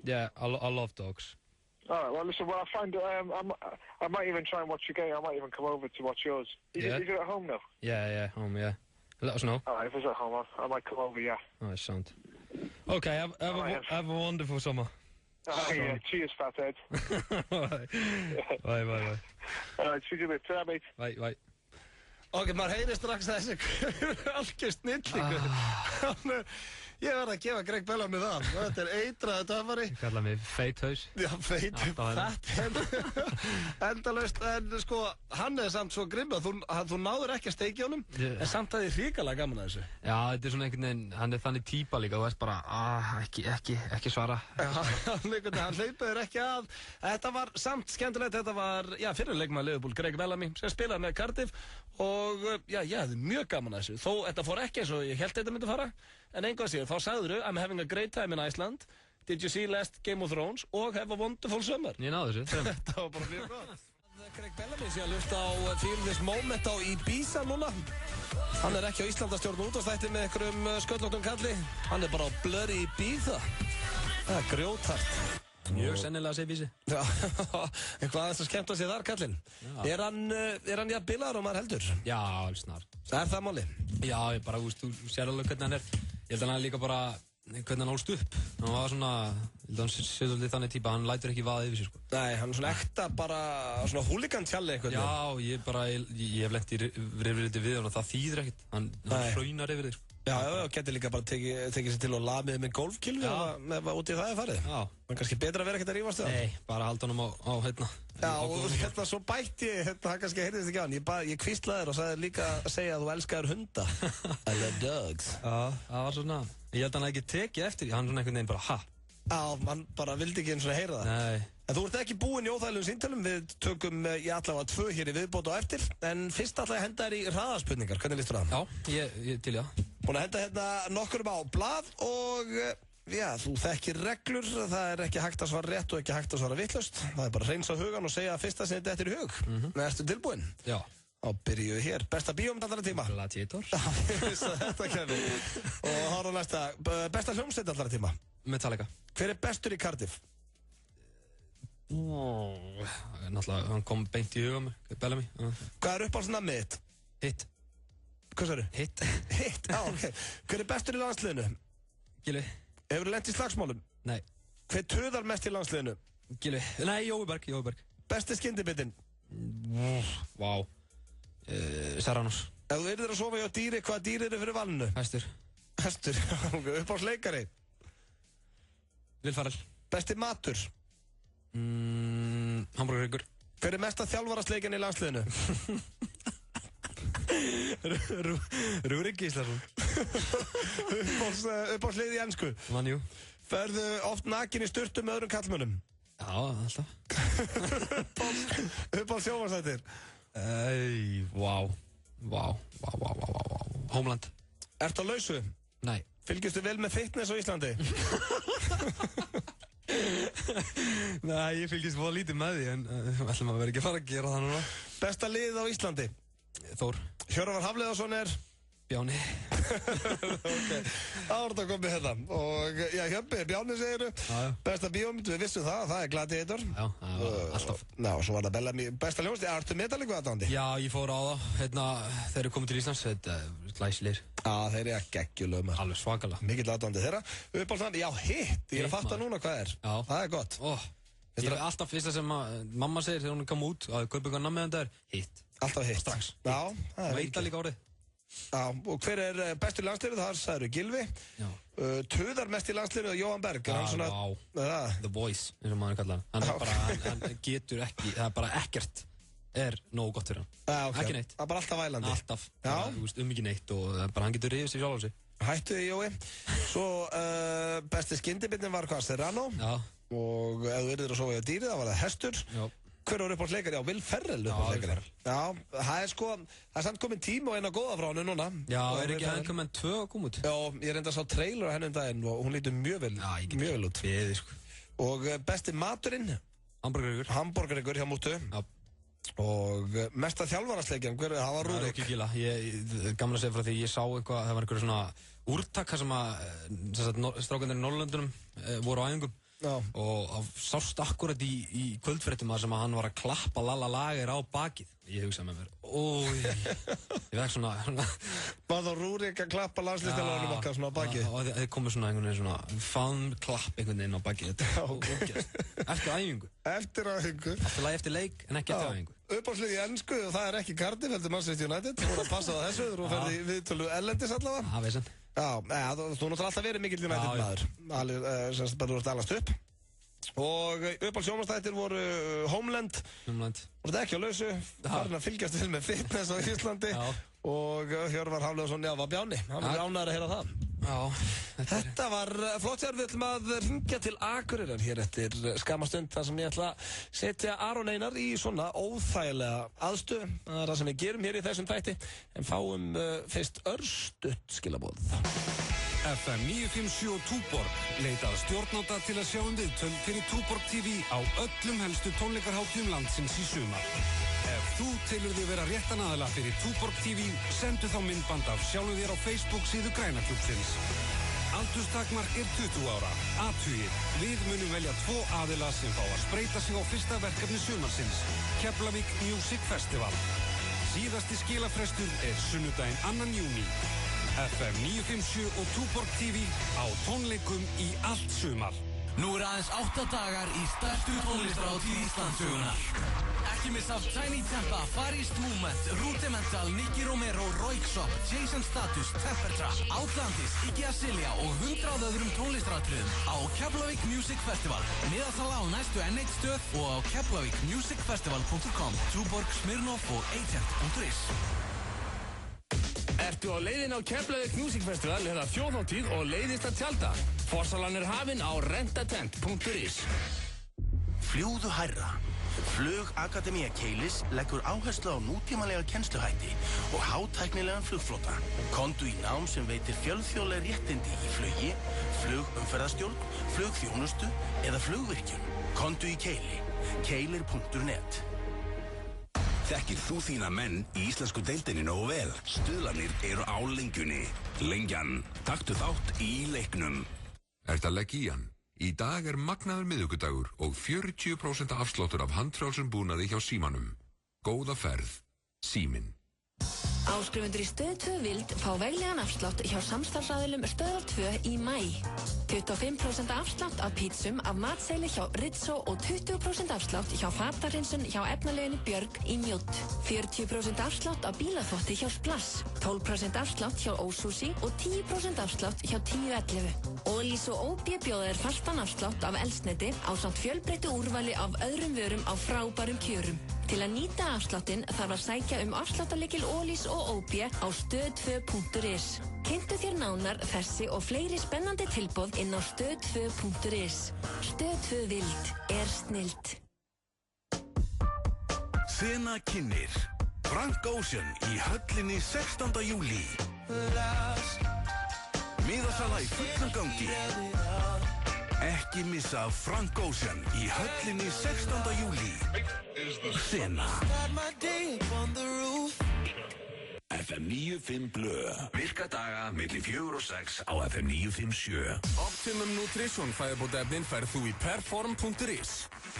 Speaker 2: yeah, I love dogs.
Speaker 3: Alright, well, listen, I'll find, I might even try and watch your game. I might even come over to watch yours. Is it at home, though?
Speaker 2: Yeah, home, yeah. Let us know.
Speaker 3: Alright, if it's at home, I might come over, yeah.
Speaker 2: Oh, it's sound. Okay, have a wonderful summer.
Speaker 3: Oh, yeah, cheers, fathead.
Speaker 2: Bye.
Speaker 3: Alright, see you later, mate.
Speaker 2: Bye.
Speaker 1: Ok, maður heyrir strax þessi algjör snillingur. Ég verði að gefa Craig Bellamy það. Þetta er eitraðu töffari.
Speaker 2: Ég kalla mig feithaus. Já,
Speaker 1: endalaust, en sko, hann er samt svo grimm að þú náður ekki að steikja honum, en samt að þið hrikalega gaman að þessu.
Speaker 2: Já, þetta er svona einhvern veginn, hann er þannig típa líka, þú veist bara, ekki svara.
Speaker 1: Hann hleypaður ekki að. Þetta var samt skemmtilegt, þetta var, fyrirleikmaður Liverpool, Craig Bellamy, sem spilaði með Cardiff, og ég hefði mjög gaman að þessu. Þó, þetta fór ekki eins og ég held þetta myndi fara, en einhvað síðan, þá sagður þau, I'm having a great time in Iceland, did you see last Game of Thrones, og have a wonderful summer.
Speaker 2: Ég náðu þessu.
Speaker 1: Þetta var bara mjög gott. Craig Bellamy sé að hlusta á Feel This Moment á Ibiza núna. Hann er ekki á Íslandastjórn útastætti með einhverjum sköllóttum kalli. Hann er bara á blurry Ibiza. Það er grjóthart.
Speaker 2: Mjög sennilega að segja vísi.
Speaker 1: Já, en hvað er það að skemmta sig þar, kallinn? Er hann bilaður og maður heldur?
Speaker 2: Já, alls snar.
Speaker 1: Það er það máli?
Speaker 2: Já, ég bara, þú sér alveg hvernig hann er. Ég held að hann er líka bara, hvernig hann ólst upp. Hann var svona, ég held að hann sé svolítið þannig típa, hann lætur ekki vaða yfir sig, sko.
Speaker 1: Nei, hann er svona ekta bara, svona húligantjalli einhvern veginn.
Speaker 2: Já, ég hef lent í rifrildi við hann og það þýðir ekkert. Hann hraunar yfir þig, sko.
Speaker 1: Já, getur líka bara tekið sér til og lamið með golfkilvi ef út í það er farið. Já. Það er kannski betra að vera ekkert að rífast það.
Speaker 2: Nei, bara halda honum á hérna.
Speaker 1: Já, og svo bætti ég, það kannski heyrðist ekki á hann. Ég kvíslaði þér og sagði líka að segja að þú elskaður hunda. I love dogs.
Speaker 2: Já, það var svona, ég held að hann ekki tekið eftir, hann svona einhvern veginn bara, ha?
Speaker 1: Já, mann bara vildi ekki eins og heyra það.
Speaker 2: Nei.
Speaker 1: En þú ert ekki búinn í óþægilegum símtölum, við tökum allavega 2 hér í viðbót og eftir, en fyrst ætla ég að henda þér í hraðaspurningar, hvernig líst þú það?
Speaker 2: Já, ég til, já.
Speaker 1: Búinn að henda hérna nokkurum á blað og þú þekkir reglur, það er ekki hægt að svara rétt og ekki hægt að svara vitlaust, það er bara að hreinsa hugan og segja að fyrsta sem þetta er í hug. Ertu tilbúinn?
Speaker 2: Já.
Speaker 1: Þá byrjum við hér. Besta bíómynd allra tíma?
Speaker 2: Gladiator.
Speaker 1: Ég vissi að þetta kemur. Og þá næsta. Besta hljómsveit allra tíma?
Speaker 2: Metallica.
Speaker 1: Hver bestur í Cardiff?
Speaker 2: Náttúrulega, hann kom beint í huga mér, Bellamy.
Speaker 1: Hvað uppáhaldsnafnið þitt?
Speaker 2: Hit.
Speaker 1: Hvað sagðirðu?
Speaker 2: Hit.
Speaker 1: Hit, ok. Hver bestur í landsliðinu?
Speaker 2: Gylfi.
Speaker 1: Hefurðu lent í slagsmálum?
Speaker 2: Nei.
Speaker 1: Hver töðar mest í landsliðinu?
Speaker 2: Gylfi. Nei, Jói Berg.
Speaker 1: Besti skyndibitinn?
Speaker 2: Vá. Serranos.
Speaker 1: Ef þú yrðir að sofa hjá dýri, hvaða dýri eru fyrir valinu?
Speaker 2: Hestur.
Speaker 1: Hestur, uppáhaldsleikari?
Speaker 2: Will Ferrell.
Speaker 1: Besti matur?
Speaker 2: Hamburgerhryggur.
Speaker 1: Hver mesta þjálfarasleikin í landsliðinu?
Speaker 2: Rúrik Gíslason.
Speaker 1: Uppáhaldslið í ensku?
Speaker 2: Man U.
Speaker 1: Ferðu oft nakin í sturtu með öðrum kallmönnum?
Speaker 2: Já, alltaf.
Speaker 1: Uppáhaldssjónvarpsþættir?
Speaker 2: Vá. Homeland.
Speaker 1: Ertu á lausu?
Speaker 2: Nei.
Speaker 1: Fylgistu vel með fitness á Íslandi?
Speaker 2: Nei, ég fylgist fóða lítið með því, en ætlum að vera ekki að fara að gera það núna.
Speaker 1: Besta liðið á Íslandi?
Speaker 2: Þór.
Speaker 1: Hjörvar Hafliðason er?
Speaker 2: Bjáni.
Speaker 1: Ok, árið að koma hérna. Og já, Hjöppi, Bjáni segiru. Besta bíómynd, við vissum það er Gladiator.
Speaker 2: Já, alltaf.
Speaker 1: Já, svo var það Bellamy. Besta hljómsveit, ertu Metallica aðdáandi?
Speaker 2: Já, ég fór á það, þeir eru komið til Íslands, þetta er glæsilegir.
Speaker 1: Já, þeir eru að geggjulögum.
Speaker 2: Alveg svakalega.
Speaker 1: Mikill aðdáandi þeirra. Uppáhaldsnafn, já, Hit, ég er að fatta núna hvað er.
Speaker 2: Já.
Speaker 1: Það er gott.
Speaker 2: Ég er alltaf fyrsta sem mamma segir þegar hún kom út, að kaupa eitthvað namn með þetta Hit.
Speaker 1: Alltaf Hit.
Speaker 2: Strax.
Speaker 1: Já, það er
Speaker 2: Veit það líka orðið.
Speaker 1: Já, og hver er bestur í landsliðinu? Það sagður Gylfi. Töðar mest í landsliðinu Jóhann Berg.
Speaker 2: The Voice, eins og maður kallar hann getur ekki, það er bara ekkert nógu gott fyrir hann. Ekki neitt.
Speaker 1: Það er bara alltaf vælandi.
Speaker 2: Alltaf, ekki neitt og hann getur rifið sér sjálf á sig.
Speaker 1: Hættu þið, Jói. Svo besti skyndibitnin var hvað? Serrano.
Speaker 2: Já.
Speaker 1: Og ef þú yrðir að sofa hjá dýri, þá var það hestur. Já. Hver var uppáhaldsleikari? Já, Will Ferrell uppáhaldsleikari. Já, það er samt komin tíma og eina góða frá hennu núna.
Speaker 2: Já, er ekki hann komin 2 að koma út?
Speaker 1: Já, ég reyndi að sá trailer á hennu daginn og hún lítur mjög vel út. Og besti maturinn? Hamburgerhryggur hjá Mútu. Já. Og mesta þjálfarasleikjan, það var Rúrik.
Speaker 2: Það var ekki gamla að segja frá því ég sá eitthvað, það var einhverju svona úrtak sem að strákandir í Norrlöndunum voru á æfingum. Já. Og sást akkurat í kvöldfréttum að sem að hann var að klappa Lalla Lager á bakið. Ég hugsaði með mér, ég vekk svona
Speaker 1: Var þá Rúrik að klappa landsliðstjálfaranum okkar svona á bakið?
Speaker 2: Já, þeir komið svona einhvern veginn svona faðmklapp einhvern veginn á bakið. Eftir æfingu.
Speaker 1: Eftir æfingu?
Speaker 2: Alltaf lagi eftir leik, en ekki eftir æfingu.
Speaker 1: Uppáhaldslið í ensku, það er ekki Cardiff, heldur Manchester United. Þú voru að passa á þessu, þú ferði viðtölu ellendis allavega.
Speaker 2: Já, veist.
Speaker 1: Já, þú náttúrulega alltaf verið mikill United maður. Semst bara þú ert alast upp. Og uppáhaldssjónvarpsþættir voru Homeland. Voru þetta ekki á lausu. Farin að fylgjast til með fitness á Íslandi. Og Hjörvar Hafliðason, já, var Bjáni. Hann var ánægður að heyra það. Já. Þetta var flott hér, við ætlum að hringja til Akureyrar hér eftir skamastund þar sem ég ætla að setja Aron Einar í svona óþægilega aðstöðu. Það er það sem við gerum hér í þessum þætti. En fáum fyrst örstutt skilaboð.
Speaker 14: FM 957 og Túborg leitað stjórnanda til að sjá viðtöl fyrir Túborg TV á öllum helstu tónleikarhátíðum landsins í sumar. Ef þú telur þig vera réttan aðila fyrir Túborg TV, sendu þá myndband af sjálfu þér á Facebook síðu Grænaklúbbsins. Aldurstakmark 20 ára. Athugið, við munum velja 2 aðila sem fá að spreyta sig á fyrsta verkefni sumarsins, Keflavík Music Festival. Síðasti skilafrestur sunnudaginn 2. júní. FM 957 og Túborg TV á tónleikum í allt sumar.
Speaker 6: Nú aðeins 8 dagar í stærstu tónlistarhátíð Íslandssögunnar. Ekki missa af Tiny Tempa, Far East Movement, Rudimental, Nicky Romero, Röyksopp, Jason Status, Tempertra, Outlandis, Iggy Azalea og 100 öðrum tónlistaratriðum á Keflavík Music Festival. Miðasala á næstu N1 stöð og á keflavíkmusicfestival.com, Túborg, Smirnoff og agent.is.
Speaker 4: Ertu á leiðin á Keflavík Music Festival eða þjóðhátíð og leiðist að tjalda? Forsalan er hafin á rentatent.is.
Speaker 5: Fljúgðu hærra. Flugakademía Keilis leggur áherslu á nútímalega kennsluhætti og hátæknilegan flugflota. Komdu í nám sem veitir fjölþjóðleg réttindi í flugi, flugumferðarstjórn, flugþjónustu eða flugvirkjun. Komdu í Keili. Keilir.net.
Speaker 20: Þekkir þú þína menn í íslensku deildinni nógu vel? Stuðlanir eru á lengjunni. Lengjan, taktu þátt í leiknum.
Speaker 23: Ertu að leggja í hann? Í dag magnaður miðvikudagur og 40% afsláttur af handfrjálsum búnaði hjá Símanum. Góða ferð. Síminn.
Speaker 19: Áskrifundur í Stöð 2 Vild fá veglegan afslátt hjá samstarfsaðilum Stöðvar 2 í maí. 25% afslátt af pítsum af matseili hjá Rizzo og 20% afslátt hjá fatarinsun hjá efnaleginni Björg í Mjódd. 40% afslátt af bílaþvotti hjá Splass. 12% afslátt hjá Ósushi og 10% afslátt hjá 1011. Ólís og OB bjóða fastan afslátt af eldsneyti ásamt fjölbreyttu úrvali af öðrum vörum á frábærum kjörum. Til að nýta afsláttinn þarf að sækja afsláttarlykil Ólís og OB á stöð2.is. Kynntu þér nánar þessi og fleiri spennandi tilboð inn á stöð2.is. Stöð 2 Vild snilld.
Speaker 20: Sena kynnir Frank Ocean í höllinni 16. júlí. Miðasala í fullum gangi. Ekki missa Frank Ocean í höllinni 16. júlí. Sena. FM 95 Blö. Virka daga milli 4 og 6 á FM 957.
Speaker 14: Optimum Nutrition fæðubótaefnin færð þú í perform.is.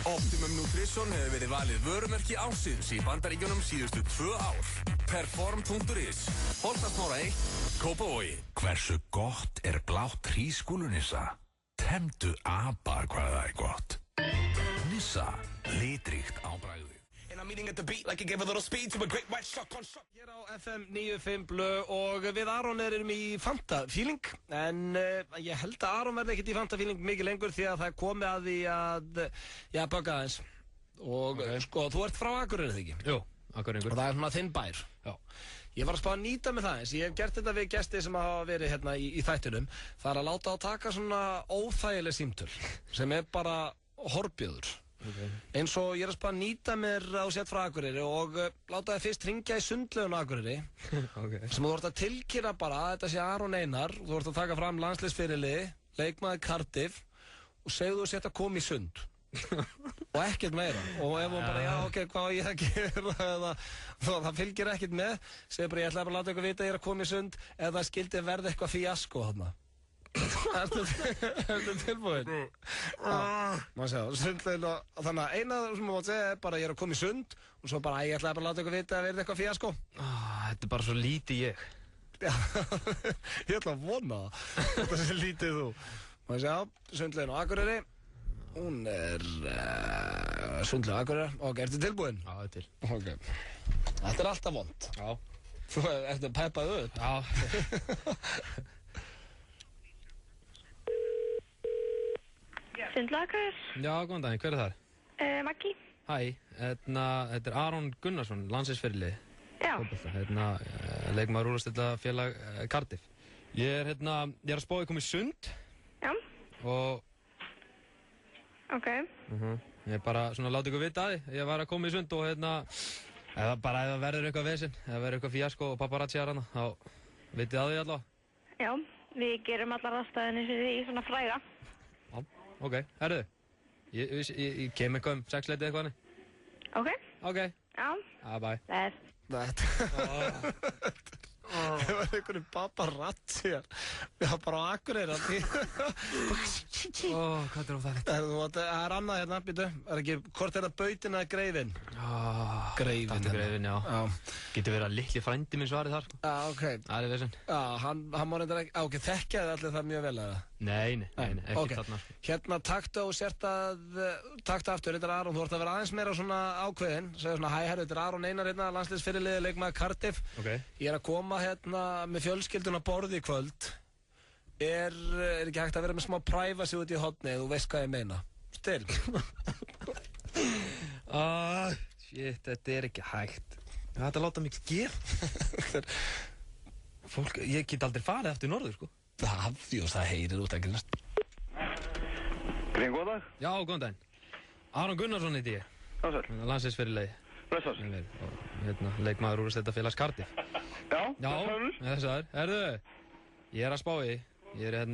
Speaker 14: Optimum Nutrition hefur verið valið vörumerki ársins í Bandaríkjunum síðustu 2 ár. Perform.is. Holtasmára 1, Kópavogi.
Speaker 13: Hversu gott blátt hrísskúlunissa? Temdu apa hvað það gott. Nissa, litríkt á bragðið.
Speaker 1: Hér á FM 95 Blö og við Aron erum í Fanta-feeling en ég held að Aron verði ekkert í Fanta-feeling mikið lengur því að það komi að því að bögga aðeins og sko, þú ert frá Akureyri eða ekki?
Speaker 2: Jú, Akureyri.
Speaker 1: Og það er svona þinn bær. Já. Ég var að spá að nýta með það eins, ég hef gert þetta við gesti sem hafa verið hérna í þættunum. Það er að láta á taka svona óþægileg símtöl sem bara horfbjöður. Eins og ég er að spá að nýta mér á sett frá Akureyri og láta það fyrst hringja í sundlaugun Akureyri sem þú ert að tilkynna bara að þetta sé Aron Einar og þú ert að taka fram landsliðsfyrirliði, leikmaður Cardiff og segðu þú sett að koma í sund og ekkert meira og ef hún bara, já ok, hvað á ég að gera eða það fylgir ekkert með segir bara, ég ætla bara að láta ykkur vita að ég er að koma í sund eða það skildi verða eitthvað fíasko þarna. Ertu tilbúin? Má sjá, sundlegin og þannig að eina sem maður mátt segja bara, ég er að koma í sund og svo bara, ég ætla bara að láta ykkur vita að verða eitthvað fíasko.
Speaker 2: Þetta bara svo lítið ég.
Speaker 1: Já, ég ætla að vona það, þetta sé lítið þú. Má sjá, sundlegin og Akureyri. Hún sundlega Akureyri. Ok, ertu tilbúin?
Speaker 2: Já, það til.
Speaker 1: Ok. Þetta alltaf vond.
Speaker 2: Já.
Speaker 1: Þú ertu peppað upp?
Speaker 2: Já.
Speaker 7: Sundlega Akureyri.
Speaker 2: Já, góðan daginn, hver þar?
Speaker 7: Maggi.
Speaker 2: Hæ, þetta Aron Gunnarsson, landsliðsfyrirliði.
Speaker 7: Já.
Speaker 2: Leikmaður úrvalsdeildarfélag Cardiff. Ég er að spá að koma í sund.
Speaker 7: Já.
Speaker 2: Og
Speaker 7: ok.
Speaker 2: Ég bara svona láti ykkur vita að því. Ég var að koma í sund og ef það verður eitthvað vesinn, ef það verður eitthvað fíasko og paparazzi hana, þá vitið að því allavega.
Speaker 7: Já, við gerum allar aðstæðinni fyrir því svona fræga.
Speaker 2: Já, ok, herðu. Ég kem eitthvað 6 leitið eitthvað hannig.
Speaker 7: Ok.
Speaker 2: Ok.
Speaker 7: Já.
Speaker 2: Bye.
Speaker 1: Það var einhverju paparazzi hér. Við hafa bara á Akureyri
Speaker 2: hvað er það?
Speaker 1: Það er annað hérna, býtu. Hvort er það bautin eða greifin? Greifin.
Speaker 2: Þetta er greifin, já. Getur verið að litli frændi minn svarið þar.
Speaker 1: Já, ok.
Speaker 2: Það er vesinn.
Speaker 1: Já, hann má reyndar ekki. Ok, þekkjaði allir það mjög vel eða?
Speaker 2: Nei, ekki þarna.
Speaker 1: Hérna, taktu aftur, þetta er Aron. Þú ert að vera aðeins meira svona ákveðin. Segðu svona, hæ, herru, þetta er Aron Einar hérna, landsliðsfyrirliði, leikmaður Cardiff.
Speaker 2: Ok.
Speaker 1: Ég er að koma hérna með fjölskylduna borði í kvöld. Er ekki hægt að vera með smá privacy út í horni, þú veist hvað ég meina. Still.
Speaker 2: Shit, þetta er ekki hægt. Þetta láta mig ekki gera. Fólk, ég get aldrei farið aftur í norður, sko.
Speaker 1: Það heyrir út að grínast.
Speaker 8: Góðan dag.
Speaker 2: Já, góðan daginn. Aron Gunnarsson heiti ég.
Speaker 8: Já, sæl.
Speaker 2: Landsliðsfyrirliði.
Speaker 8: Blessaður.
Speaker 2: Leikmaður úrvalsdeildarfélags Cardiff.
Speaker 8: Já,
Speaker 2: blessaður. Herðu, ég er að spá í. Ég er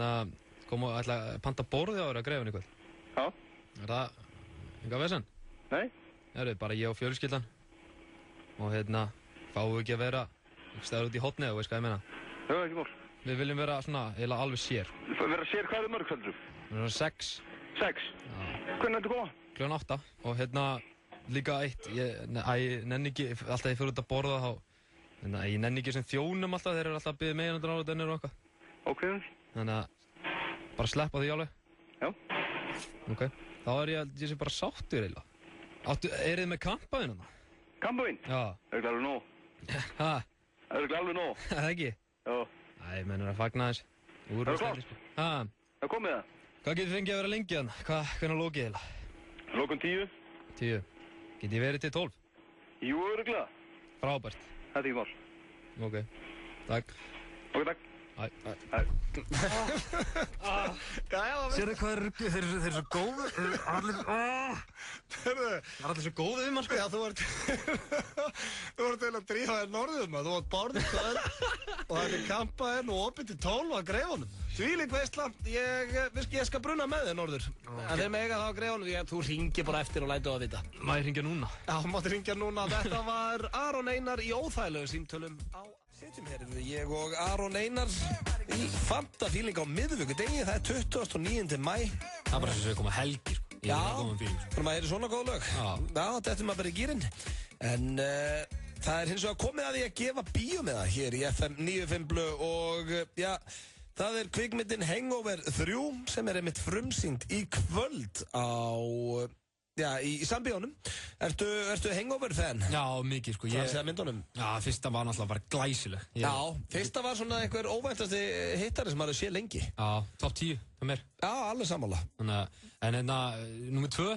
Speaker 2: kom og ætla að panta borði á þér að greifa einhvern.
Speaker 8: Já.
Speaker 2: Er það eitthvað vesen?
Speaker 8: Nei.
Speaker 2: Herðu, bara ég og fjölskyldan. og fáum við ekki að vera stæður út í hotnið, þú veist hvað ég meina.
Speaker 8: Já, ekki mál.
Speaker 2: Við viljum vera svona, eiginlega alveg sér.
Speaker 8: Vera sér, hvað mörg heldur?
Speaker 2: Við erum 6.
Speaker 8: 6? Já. Hvernig ertu koma?
Speaker 2: Klukkan 8 og líka eitt, ég nenni ekki, alltaf ég fyrir út að borða þá, ég nenni ekki sem þjónum alltaf, þeir eru alltaf að byggja meginandur á þetta og eitthvað.
Speaker 8: Ok.
Speaker 2: Þannig að bara sleppa því alveg.
Speaker 8: Já.
Speaker 2: Ok, þá ég sé bara sáttur eiginlega. Eru þið með kampavín hana?
Speaker 8: Kampavín?
Speaker 2: Já.
Speaker 8: Það alveg nóg.
Speaker 2: Hæ?
Speaker 8: Það alveg nóg.
Speaker 2: Það ekki?
Speaker 8: Já.
Speaker 2: Æ, mennur að fagna þess.
Speaker 8: Það klárt?
Speaker 2: Hæ?
Speaker 8: Það komið það?
Speaker 2: Hvað getur fengið að vera lengi þannig? Hvernig lókið eiginlega?
Speaker 8: Lókum 10.
Speaker 2: 10. Get ég verið til 12?
Speaker 8: Jú, örugglega.
Speaker 2: Frábært.
Speaker 8: Þetta er ekki mál.
Speaker 2: Ok, takk.
Speaker 8: Ok, takk.
Speaker 2: Æ.
Speaker 1: Sérðu hvað þeir eru svo góðu? Það er allir svo góðu við mann, sko. Já, þú ert til að drífa þér norðum, þú ert borðið og þetta er kampaðinn og opið til 12 að greifunum. Þvílík veistla, ég skal bruna með þér norður. En þeir mega þá að greifunum, þú ringir bara eftir og lætu að vita.
Speaker 2: Má ég ringja núna?
Speaker 1: Já, mátti ringja núna. Þetta var Aron Einar í óþægilegu símtölum á... Sitjum hér, ég og Aron Einar í fantafíling á miðvikudegi, það er 29. mæ.
Speaker 2: Það er bara þess að við komum að helgi, sko.
Speaker 1: Já, þannig að það er svona góð lög. Já, þetta er maður bara í gírinn. En það er hins vegar komið að því að gefa bíómiða hér í FM 95 Blu og já, það er kvikmyndin Hangover 3 sem er einmitt frumsýnd í kvöld á... Já, í sambíónum. Ertu Hangover-fan?
Speaker 2: Já, mikið, sko.
Speaker 1: Það sé að myndunum?
Speaker 2: Já, fyrsta var náttúrulega bara glæsileg.
Speaker 1: Já, fyrsta var svona einhver óvæntasti hittari sem maður sé lengi.
Speaker 2: Já, top 10, það mér.
Speaker 1: Já, alveg sammála.
Speaker 2: En númer 2,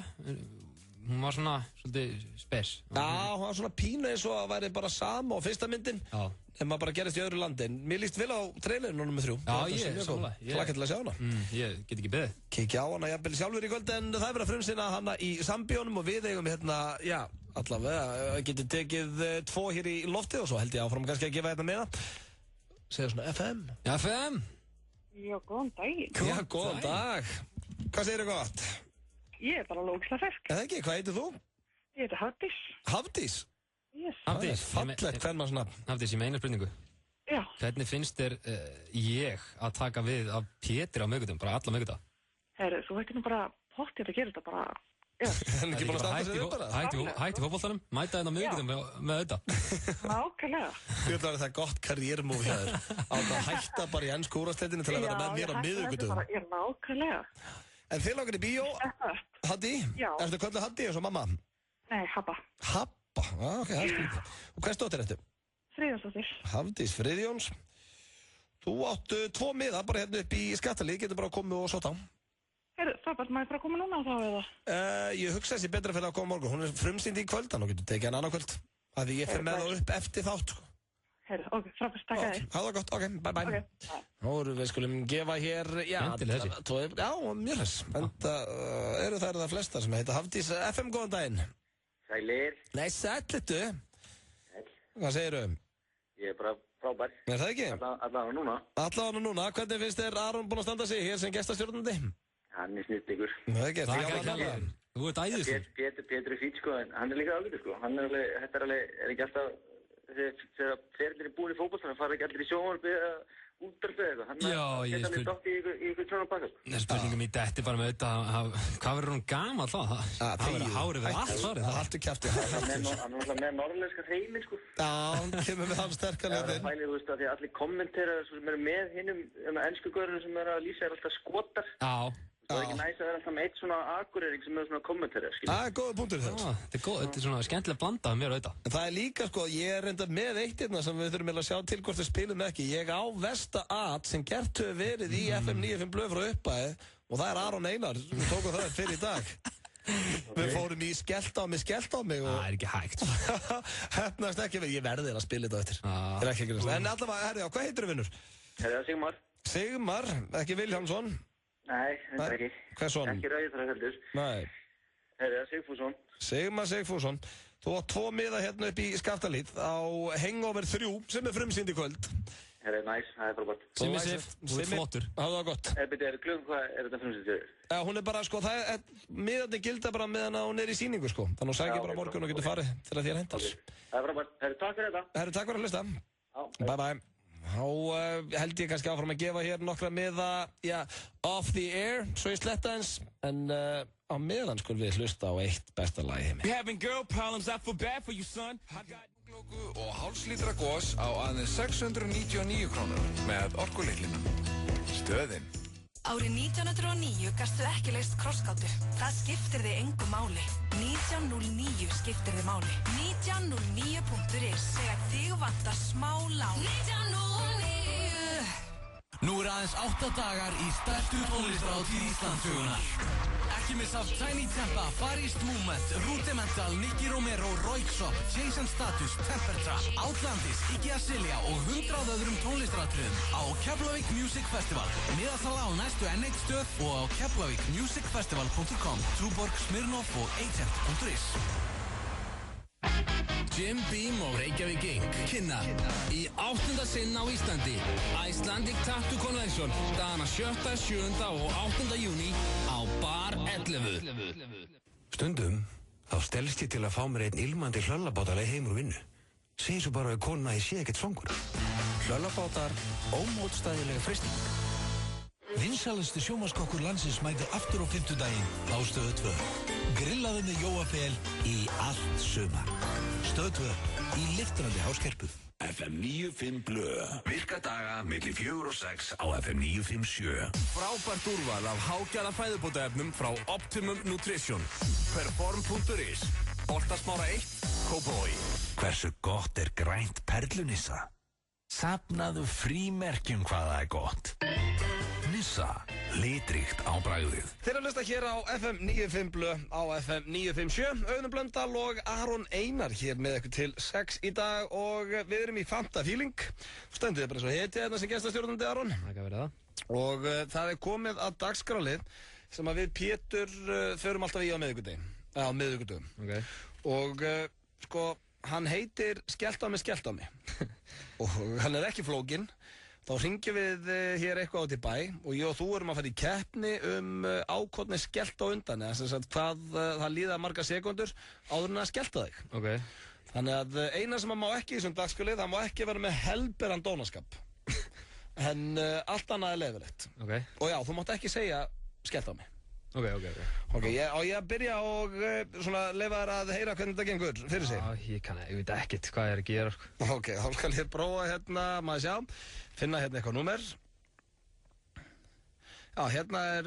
Speaker 2: hún var svona, svolítið spes.
Speaker 1: Já, hún var svona pínu eins og að væri bara sama á fyrsta myndin. Já. En maður bara gerist í öðru landi. En mér líst vel á trailerinu nummer 3.
Speaker 2: Já, ég, sammála.
Speaker 1: Hlakka til að sjá hana.
Speaker 2: Ég get ekki beðið.
Speaker 1: Kíkja á hana jafnvel sjálfur í kvöld, en það er verið að frumsýna hana í sambíónum og við eigum já, allavega, getur tekið 2 hér í lofti og svo held ég áfram kannski að gefa þetta með það. Segðu svona FM.
Speaker 2: Já, FM.
Speaker 7: Já, góðan dag.
Speaker 1: Já, góðan dag. Hvað segir þið gott?
Speaker 7: Ég er bara lókslega fersk.
Speaker 1: Eða ekki, hvað heitir þú?
Speaker 7: Ég heiti Hafdís.
Speaker 1: Hafdís?
Speaker 7: Yes.
Speaker 2: Hafdís,
Speaker 1: fallegt hvern maður svona.
Speaker 2: Hafdís, ég meina spurningu.
Speaker 7: Já.
Speaker 2: Hvernig finnst þér ég að taka við af Pétri á miðvikudaginn, bara alla miðvikudag?
Speaker 7: Herru, þú veit nú bara pottið að gera þetta bara, já.
Speaker 1: En ekki bara standa sig upp bara?
Speaker 2: Hætti fótboltanum, mæta þennan miðvikudaginn með þetta.
Speaker 7: Nákvæmlega.
Speaker 1: Þú veit að það er gott karriérmúf hjá þér. Að hætta bara í ensku úrvalsdeildinni til að vera með mér á miðvikudaginn.
Speaker 7: Já, nákvæmlega.
Speaker 1: En þið langar í bíó, Haddi?
Speaker 7: Já.
Speaker 1: Ertu kölluð Haddi eins og mamma?
Speaker 7: Nei, Habba.
Speaker 1: Habba, ok, það er skrítið. Og hvers dóttir ertu?
Speaker 7: Friðjónsdóttir.
Speaker 1: Hafdís Friðjóns. Þú áttu 2 miða bara hérna upp í Skattalíð, getur bara að koma og sóta á.
Speaker 7: Herru, Fabart, maður bara koma núna á þá eða?
Speaker 1: Ég hugsa þessi betra fyrir að koma morgun. Hún er frumsýnd í kvöldan og getur tekið hann annað kvöld. Það því ég fer með það upp eftir þátt.
Speaker 7: Herru, ok, frábært, takk að þig.
Speaker 1: Það var gott, ok, bye bye.
Speaker 7: Okay.
Speaker 1: Nú við skulum gefa hér, já, mjög hress. Enda eru það flestar sem heita Hafdís. FM, góðan daginn.
Speaker 9: Sælir.
Speaker 1: Nei, sætlitu. Hvað segirðu?
Speaker 9: Ég er bara frábær.
Speaker 1: Er það ekki?
Speaker 9: Allavega núna.
Speaker 1: Allavega núna. Hvernig finnst þér Aron búinn að standa sig hér sem gestastjórnandi?
Speaker 9: Hann er snillingur.
Speaker 1: Það er ekki, það er ekki.
Speaker 2: Þú ert æðislegur.
Speaker 9: Pétur er fít, sko, en hann er líka ágætur, sko. Hann er alveg, þetta er ekki alltaf, þegar ferðir er búin í fótbolta, hann fara ekki allir í sjónvarpið eða útvarpið eða eitthvað. Hann er dottið í eitthvað svona pakka, sko.
Speaker 2: Það er spurningum í detti bara með þetta, hvað verður hún gamall þá? Það verður hárið við allt farið.
Speaker 1: Það er allt kjafti.
Speaker 9: Hann er náttúrulega með norrlenska hreiminn, sko.
Speaker 1: Já, hann kemur með hann sterklega inn.
Speaker 9: Það er að pæli, þú veist, að því að allir kommenterar sem eru með hinnum ensku görðunum sem eru að lýsa er alltaf skotar.
Speaker 2: Já.
Speaker 9: Það er ekki næst að vera alltaf með eitt svona akureyring sem er svona kommenterar, skiljið.
Speaker 1: Það er góða punktur þetta.
Speaker 2: Þetta er svona skemmtilega blandað mér og þetta.
Speaker 1: En það er líka, sko, ég er reynda með eitt hérna sem við þurfum að sjá til hvort við spilum ekki. Ég á Vesta At sem gert hefur verið í FM 95 Blu frá uppæði og það er Aron Einar sem tók það fyrir í dag. Við fórum í skellt á mig og...
Speaker 2: Það er ekki hægt.
Speaker 1: Hefnast ekki við, ég verði að spila þetta eftir. Ég er ekki að en allavega, herri, hvað heitir þú, vinnur?
Speaker 9: Sigmar.
Speaker 1: Sigmar, ekki Vilhjálmsson?
Speaker 9: Nei, þetta er ekki.
Speaker 1: Hvers son?
Speaker 9: Ekki Rauðþræð heldur.
Speaker 1: Nei.
Speaker 9: Sigfússon.
Speaker 1: Sigmar Sigfússon. Þú átt 2 miða hérna upp í Skaftalíð á Hangover 3 sem er frumsýnd í kvöld.
Speaker 9: Næs, það er bara gott.
Speaker 2: Simmi Sif, þú ert flottur.
Speaker 1: Það var gott.
Speaker 9: Hvað er þetta frumsýnd fyrir?
Speaker 1: Hún er bara, sko, miðarnir gilda bara meðan hún er í sýningu, sko. Þannig að hún sækir bara morgun og getur farið til að þér hendar.
Speaker 9: Það frábært. Takk fyrir þetta.
Speaker 1: Takk fyrir að hlusta. Bye bye. Þá held ég kannski áfram að gefa hér nokkra miða, off the air, svo ég sletta eins, en á meðan skulum við hlusta á eitt besta lag í heimi.
Speaker 14: Having girl problems, I feel bad for you, son.
Speaker 11: Og hálfslítra gos á aðeins 699 krónur með orkulitlinum. Stöðin.
Speaker 10: Árið 1909 gastu ekki leyst krossgátu. Það skiptir þig engu máli. 1909 skiptir þig máli. 1909.is þegar þig vantar smá lán. 1909.
Speaker 6: Nú aðeins 8 dagar í stærstu tónlistarhátíð Íslandssögunnar. Ekki missa af Tiny Tempa, Far East Movement, Rudimental, Nicky Romero, Röyksopp, Jason Status, Temperature, Outlandis, Iggy Azalea og 100 öðrum tónlistaratriðum á Keflavík Music Festival. Miðasala á næstu N1 stöð og á keflavíkmusicfestival.com, Tuborg, Smirnoff og agent.is.
Speaker 4: Jim Beam og Reykjavík Inc. kynna í 8. sinn á Íslandi Icelandic Tattoo Convention dagana 7., 7. og 8. júní á Bar 11.
Speaker 13: Stundum þá stelst ég til að fá mér einn ilmandi hlöllabáta leið heim úr vinnu. Segir svo bara við konuna að ég sé ekkert svangur. Hlöllabátar, ómótstæðilega freisting. Vinsælasti sjónvarpskokkur landsins mætir aftur á 5. daginn á Stöð 2. Grillaðu með Jóafel í allt sumar. Stöð 2 í lyftrandi háskerpu. FM 95 Blö. Virka daga milli 4 og 6 á FM 957.
Speaker 14: Frábært úrval af hágæða fæðubótaefnum frá Optimum Nutrition. Perform.is. Holtasmára 1, Kópavogi.
Speaker 13: Hversu gott er grænt perlunissa? Safnaðu frímerkjum hvað það er gott. Nissa, litríkt á bragðið.
Speaker 1: Þeir að hlusta hér á FM 95 Blö á FM 957. Auðun Blöndal og Aron Einar hér með ykkur til 6 í dag og við erum í Fanta Feeling. Stöndið er bara svo hetið hérna sem gestastjórnandi, Aron.
Speaker 2: Það kan vera það.
Speaker 1: Og það er komið að dagskrálið sem að við Pétur förum alltaf í á miðvikudaginn. Á miðvikudagum.
Speaker 2: Okay.
Speaker 1: Og sko, hann heitir Skellt á mig. Og hann er ekki flókinn. Þá ringjum við hér eitthvað át í bæ og ég og þú erum að fara í keppni ákotni skellt á undan, eða sem sagt hvað það líða margar sekundur áður en að skellta þig.
Speaker 2: Okay.
Speaker 1: Þannig að eina sem að má ekki í þessum dagskrálið, það má ekki vera með helberan dónaskap. En allt annað er leyfilegt.
Speaker 2: Okay.
Speaker 1: Og já, þú mátt ekki segja skellt á mig.
Speaker 2: Ok,
Speaker 1: ég að byrja og svona leyfa þér að heyra hvernig þetta gengur fyrir sig.
Speaker 2: Já, ég veit ekkert hvað ég er að gera, sko.
Speaker 1: Ok, þá skal ég prófa hérna, maður sjá, finna hérna eitthvað númer. Já, hérna er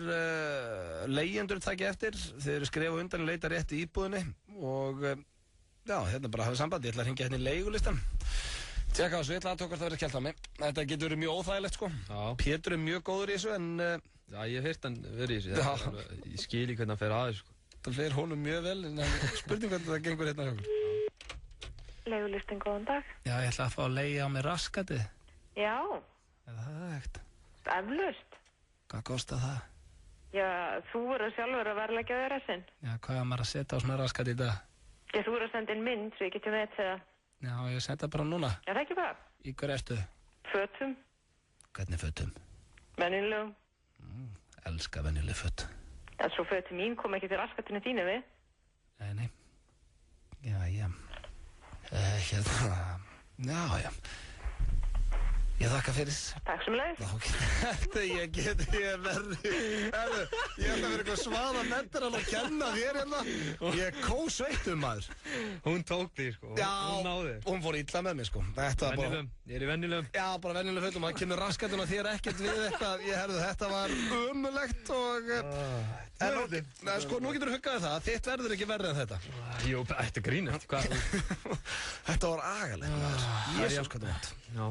Speaker 1: leigjendur takið eftir, þeir eru skrifa undan og leita rétt í íbúðinni og já, hérna bara hafið samband, ég ætla að hringja hérna í leigulistan. Tjekka á þessu, ég ætla að tókast að vera skellt á mig. Þetta getur verið mjög óþægilegt, sko. Já. Pétur er mjög góður í þessu, en
Speaker 2: já, ég hef heyrt hann verið í þessu. Ég skil í hvernig hann fer aðeins, sko.
Speaker 1: Það fer honum mjög vel, en spurning hvernig það gengur hérna hjá okkur.
Speaker 7: Leigulistin, góðan dag.
Speaker 1: Já, ég ætla að fá að leigja á mig raskatið.
Speaker 7: Já.
Speaker 1: Er það hægt?
Speaker 7: Eflaust.
Speaker 1: Hvað kostar það?
Speaker 7: Já, þú verður sjálfur að verðleggja þér þessinn.
Speaker 1: Já, hvað er maður að setja á svona raskat í dag?
Speaker 7: Já, þú verður að senda inn mynd, svo ég getum veit það.
Speaker 1: Já, ég senda bara núna.
Speaker 7: Já, það ekki bara.
Speaker 1: Í hver ertu?
Speaker 7: Fötum.
Speaker 1: Hvernig fötum?
Speaker 7: Venjulegum.
Speaker 1: Elska venjuleg föt.
Speaker 7: Já, svo fötum mín kom ekki til raskatinu þínu við.
Speaker 1: Nei. Já. Já. Ég þakka fyrir.
Speaker 7: Takk sem leið.
Speaker 1: Ok, ég verði. Ég ætla að vera eitthvað svaða mentur að kenna þér hérna. Ég er kósveitt maður.
Speaker 2: Hún tók því, sko.
Speaker 1: Já,
Speaker 2: hún náði.
Speaker 1: Hún fór illa með mig, sko.
Speaker 2: Venjulegum, ég er í venjulegum.
Speaker 1: Já, bara venjulegum fötum. Það kemur raskatinn og þér ekkert við eitthvað. Þetta var ömurlegt og... Sko, nú getur þú huggaði það. Þitt verður ekki verri en þetta.
Speaker 2: Jú, þetta grínast.
Speaker 1: Þetta var agalegt, maður. Jésús, hvað það vant.
Speaker 2: Já.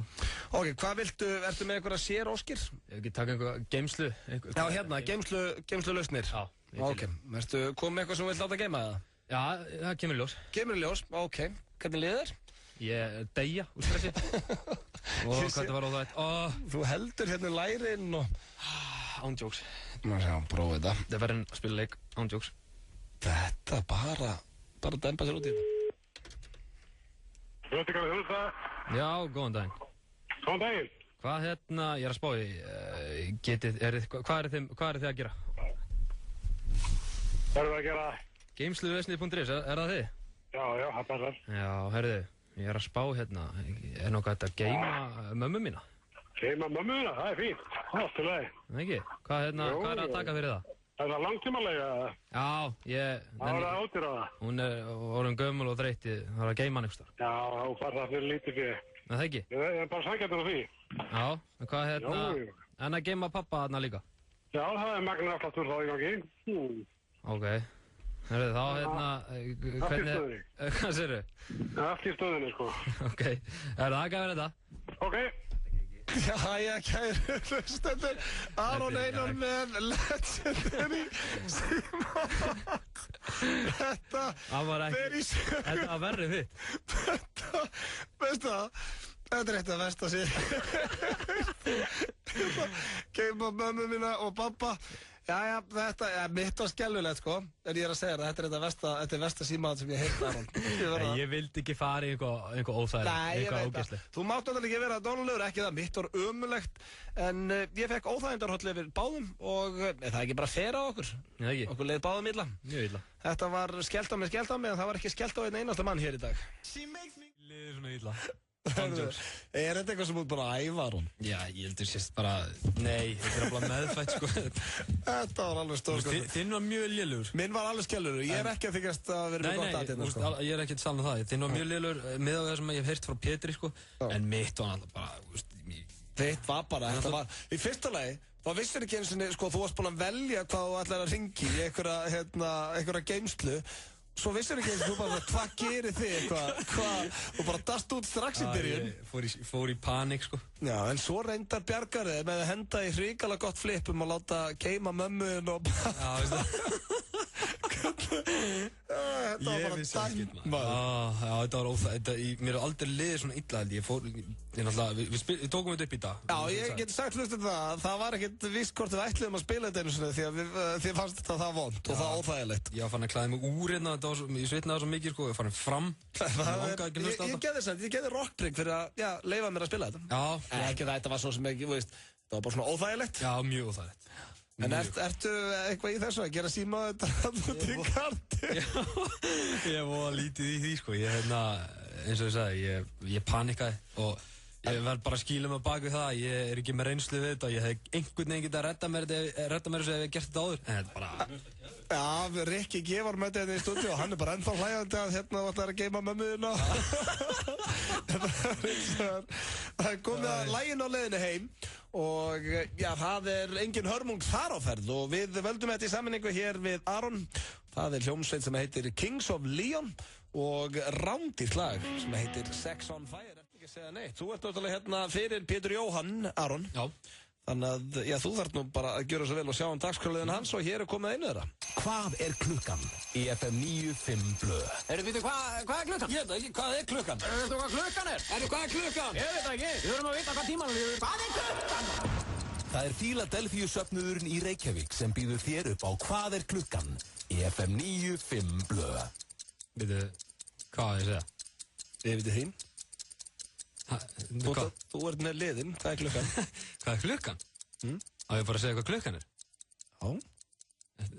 Speaker 1: Ok, hvað viltu, ertu með einhverja séróskir?
Speaker 2: Ég hef ekki taka einhverja geymslu.
Speaker 1: Já, hérna, geymslu lausnir.
Speaker 2: Já.
Speaker 1: Ok, ertu komið með eitthvað sem þú vilt láta geyma það?
Speaker 2: Já, það kemur í ljós.
Speaker 1: Kemur í ljós, ok. Hvernig liðir þér?
Speaker 2: Ég deyja úr stressi. Og hvað þetta var óþægt.
Speaker 1: Þú heldur hérna lærin og...
Speaker 2: Ándjóks.
Speaker 1: Maður sjá, prófa þetta.
Speaker 2: Það verður að spila leik ándjóks.
Speaker 1: Þetta bara dempa sér út í þetta.
Speaker 2: Já, góðan daginn.
Speaker 3: Góðan daginn.
Speaker 2: Hvað hérna, ég er að spá í, hvað er þið að gera?
Speaker 3: Hvað erum við að gera?
Speaker 2: Geymsluvesnið.is, er það þið?
Speaker 3: Já, það passar.
Speaker 2: Já, herðu, Ég að spá hérna, er nokkuð hægt að geyma mömmu mína?
Speaker 15: Geyma mömmu mína, það er fínt. Allt í lagi.
Speaker 2: Ekki? Hvað er að taka fyrir það?
Speaker 15: Er það langtímalega?
Speaker 2: Já,
Speaker 15: Það var að átir á það.
Speaker 2: Hún er orðin gömul og þreytt, það er að geyma hann einhvers staðar.
Speaker 15: Já, þá fær það fyrir lítið fyrir.
Speaker 2: Er það ekki?
Speaker 15: Ég er bara sækjartur á því.
Speaker 2: Já, en hvað en að geyma pappa þarna líka?
Speaker 15: Já, það er magna afsláttur þá í gangi.
Speaker 2: Ok. Hörðu, þá
Speaker 15: hvernig...
Speaker 2: Hvað segirðu?
Speaker 15: Allt í stöðinni, sko.
Speaker 2: Ok. Það gafir þetta.
Speaker 15: Ok.
Speaker 1: Jæja, kæru hlustendur, Aron Einar með Legendary Símon. Þetta fer í sögur.
Speaker 2: Þetta var verrið þitt.
Speaker 1: Þetta, veistu það, þetta er eitt af versta geyma mömmu mína og pappa. Jæja, þetta er mitt og skellulegt, sko. En ég er að segja það, þetta er versta símaðan sem ég heilt, Aron.
Speaker 2: Ég vildi ekki fara í eitthvað óþægilegt.
Speaker 1: Nei, ég veit það. Þú mátt náttúrulega ekki vera dónulegur, ekki það. Mitt var ömulegt. En ég fekk óþægindarhóll yfir báðum og það er ekki bara fer á okkur.
Speaker 2: Nei, ekki.
Speaker 1: Okkur leið báðum illa.
Speaker 2: Mjög illa.
Speaker 1: Þetta var skellt á mig, en það var ekki skellt á einn einasta mann hér í dag.
Speaker 2: Liðið svona illa.
Speaker 1: Er þetta eitthvað sem út bara að æfa, Aron?
Speaker 2: Já, ég heldur sérst bara, nei, þetta er bara meðfætt, sko.
Speaker 1: Þetta var alveg stór, sko.
Speaker 2: Þinn var mjög lélugur.
Speaker 1: Minn var alveg skellugur, ég er ekki að þykjast að vera með gott aðeins, sko.
Speaker 2: Nei, ég er ekki að tala um það. Þinn var mjög lélugur, með á það sem ég hef heyrt frá Pétri, sko. En mitt var alltaf bara,
Speaker 1: Þitt var bara, þetta var, í fyrsta lagi, þá vissir ekki eins og, sko, þú varst búin að velja hvað þú ætlar að ringi í einhverja geymslu. Svo vissir ekki eins og þú bara, hvað gerir þið, hvað, og bara dast út strax í byrjun.
Speaker 2: Ég fór í panik, sko.
Speaker 1: Já, en svo reyndar bjargarið með að henda í hrikalega gott flipum og láta geyma mömmuðin og bara...
Speaker 2: Já, veist það.
Speaker 1: Þetta var bara dæma.
Speaker 2: Já, þetta var óþægilegt. Mér hef aldrei liðið svona illa, held ég. Við tókum þetta upp í dag.
Speaker 1: Já, ég get sagt hlustum það var ekkert víst hvort við ætluðum að spila þetta einu svona því að þið fannst þetta það vond og það óþægilegt.
Speaker 2: Ég var fann að klæða mig úr hérna, ég svitnaði svo mikið, sko, ég fann fram.
Speaker 1: Ég geði rockbreak fyrir að leyfa mér að spila þetta.
Speaker 2: Já.
Speaker 1: Ekki það, þetta var svo sem ekki, veist, það var bara svona óþægilegt.
Speaker 2: Já, mjög óþægilegt.
Speaker 1: En ertu eitthvað í þessu að gera síma þetta út í karti?
Speaker 2: Já, ég var lítið í því, sko. Ég, eins og ég sagði, ég panikaði og ég verð bara að skýla mig bak við það. Ég er ekki með reynslu við þetta. Ég hef einhvern veginn getað að redda mér þessu ef ég hef gert þetta áður. En þetta bara...
Speaker 1: Já, Rikki G var með þetta í stúdíu og hann er bara ennþá hlægjandi að hérna ætlar að geyma mömmuðina. Það er komið að lægin á leiðinni heim og já, það er engin hörmung þar á ferð og við völdum þetta í sammenningu hér við Aron. Það er hljómsveit sem heitir Kings of Leon og rándýrt lag sem heitir Sex on Fire. Ekki að segja neitt. Þú ert náttúrulega hérna fyrir Pétur Jóhann, Aron.
Speaker 2: Já.
Speaker 1: Þannig að, já, þú þarf nú bara að gjöra svo vel og sjá dagskrárliðin hans og hér er komið einu þeirra.
Speaker 20: Hvað er klukkan í FM 95 Blöð?
Speaker 6: Veitu, hvað er klukkan?
Speaker 1: Ég veit ekki, hvað er klukkan?
Speaker 6: Veitu hvað klukkan er?
Speaker 1: Hvað er klukkan?
Speaker 6: Ég veit ekki, við þurfum að vita hvað tímanum líður. Hvað er klukkan?
Speaker 20: Það er Philadelphia söfnuðurinn í Reykjavík sem býður þér upp á Hvað er klukkan í FM 95 Blöð.
Speaker 2: Veitu, hvað er það?
Speaker 1: Ég veit þín. Þú ert með liðin, hvað er klukkan?
Speaker 2: Hvað er klukkan? Á ég bara að segja hvað klukkan er?
Speaker 1: Já.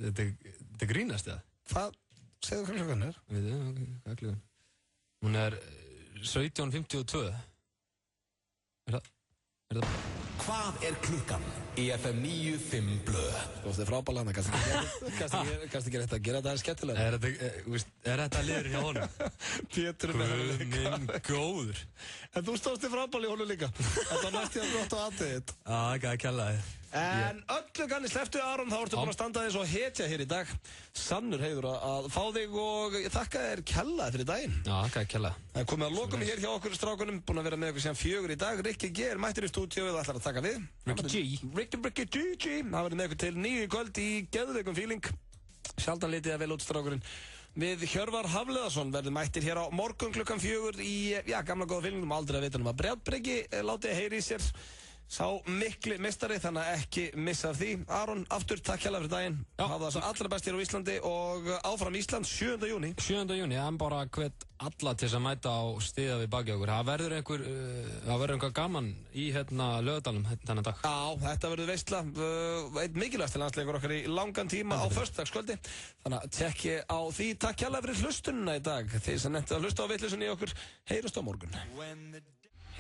Speaker 2: Þetta grínast eða?
Speaker 1: Hvað? Segðu hvað klukkan er?
Speaker 2: Veitu, hvað er klukkan? Hún er 17:52. Er það?
Speaker 20: Hvað er klukkan í FM 95 Blöð?
Speaker 1: Það er frábæðlega, kannski ekki rétt að gera þetta skemmtilega.
Speaker 2: Er þetta liður hjá honum?
Speaker 1: Pétur með það líka.
Speaker 2: Minn góður.
Speaker 1: En þú stóðst í frábæðlega í honum líka. Þetta var næst í að gott á aðeins.
Speaker 2: Já, ekki að kella þið.
Speaker 1: En öllu ganni sleftu Aron, þá ertu búin að standa þig svo hetja hér í dag. Sannur heiður að fá þig og ég þakka þér kellaði fyrir daginn.
Speaker 2: Já, þakka þér kellaði.
Speaker 1: Það er komið að lokum hér hjá okkur strákunum, búin að vera með okkur síðan 4 í dag. Rikki G er mættur í stúdíóið og ætlar að taka við. Rikki G. Það verður með okkur til 9 í kvöld í geðveikum feeling. Sjaldan litið að vel út strákurinn. Við Hjörvar Hafleðarsson verðum mættir hér á morgun klukkan 4 í, gamla góða feelingum. Aldrei að vita að Brjálbreki látið heyri í sér. Sá mikli meistari, þannig að ekki missa af því. Aron, aftur, takk hérlega fyrir daginn. Hafa það svo allra best hér á Íslandi og áfram Ísland 7. júní.
Speaker 2: 7. júní, hann bara hvet alla til að mæta á stiða við baki okkur. Það verður einhver gaman í Laugardalnum þennan dag.
Speaker 1: Já, þetta verður veistla. Einn mikilvægasti landsleikur okkar í langan tíma á föstudagskvöldi. Þannig að tekki á því. Takk hérlega fyrir hlustununa í dag. Þeir sem nefndi að hlusta á vitleysunni í okkur, heyrust á morgun.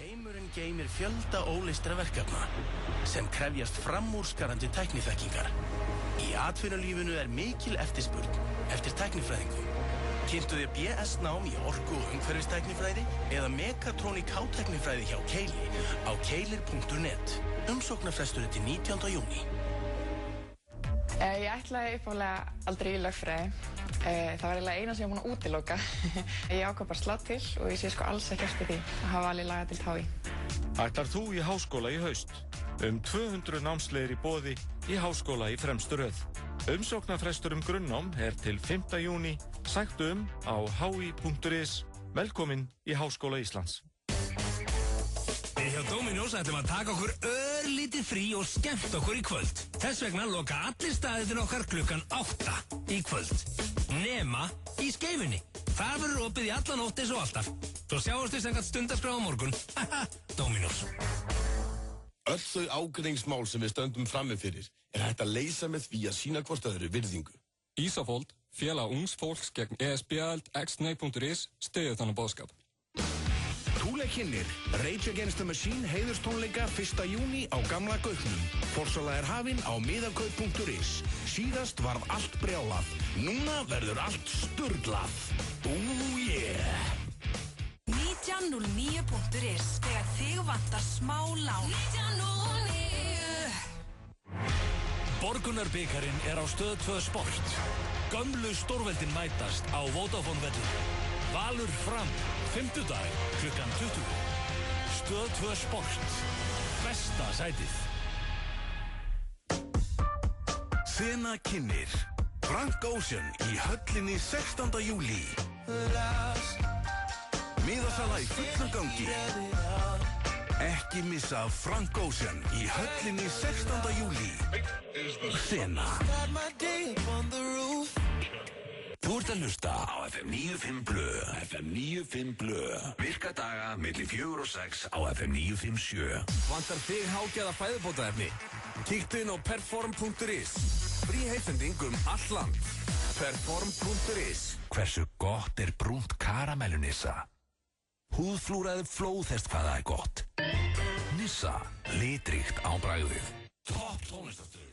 Speaker 5: Heimurinn geymir fjölda óleystra verkefna sem krefjast framúrskarandi tækniþekkingar. Í atvinnulífinu mikil eftirspurn eftir tæknifræðingum. Kynntu þér BS-nám í orku- og umhverfistæknifræði eða mekatrónik hátæknifræði hjá Keili á keilir.net. Umsóknarfrestur til 19. júní.
Speaker 12: Ég ætlaði uppálega aldrei í lögfræði. Það var eiginlega eina sem ég búin að útiloka. Ég ákvað bara slá til og ég sé alls ekki eftir því að hafa alveg lagadeild HÍ.
Speaker 16: Ætlar þú í háskóla í haust? 200 námsleiðir í boði í háskóla í fremstu röð. Umsóknarfrestur grunnnám til 5. júní. Sæktu á hi.is. Velkomin í Háskóla Íslands.
Speaker 24: Við hjá Dominos ætlum að taka okkur örlítið frí og skemmt okkur í kvöld. Þess vegna loka allir staðirnir okkar klukkan 8 í kvöld. Nema í Skeifunni. Það verður opið í alla nótt eins og alltaf. Svo sjáumst við samkvæmt stundarskrá á morgun. Dominos.
Speaker 17: Öll þau ágreiningsmál sem við stöndum frammi fyrir hægt að leysa með því að sýna hvort öðru virðingu.
Speaker 18: Ísafold, félag ungs fólks gegn ESB-aðild xnei.is styður þannig boðskap.
Speaker 6: Thule kynnir Rage Against the Machine heiðurstónleika 1. júní á Gamla Gauknum. Forsala hafin á miðakaup.is. Síðast varð allt brjálað. Núna verður allt sturlað. Yeah!
Speaker 10: 1909.is þegar þig vantar smá lán. 1909.
Speaker 24: Borgunarbikarinn á Stöð 2 Sport. Gömlu stórveldin mætast á Vodafone velli. Valur Fram, 5. dag, klukkan 20. Stöð 2 Sport. Besta sætið.
Speaker 6: Sena kynnir Frank Ocean í höllinni 16. júlí. Miðasala í fullum gangi. Ekki missa Frank Ocean í höllinni 16. júlí. Sena.
Speaker 23: Þú ert að hlusta á FM 95 Blö. FM 95 Blö. Virka daga milli 4 og 6 á FM 957.
Speaker 14: Vantar þig hágæða fæðubótaefni? Kíktu inn á perform.is. Frí heitending allt land. Perform.is.
Speaker 23: Hversu gott brúnt karamellunissa? Húðflúraði flóðhest hvað það gott. Nissa, litríkt á bragðið. Topp tónlistastöð.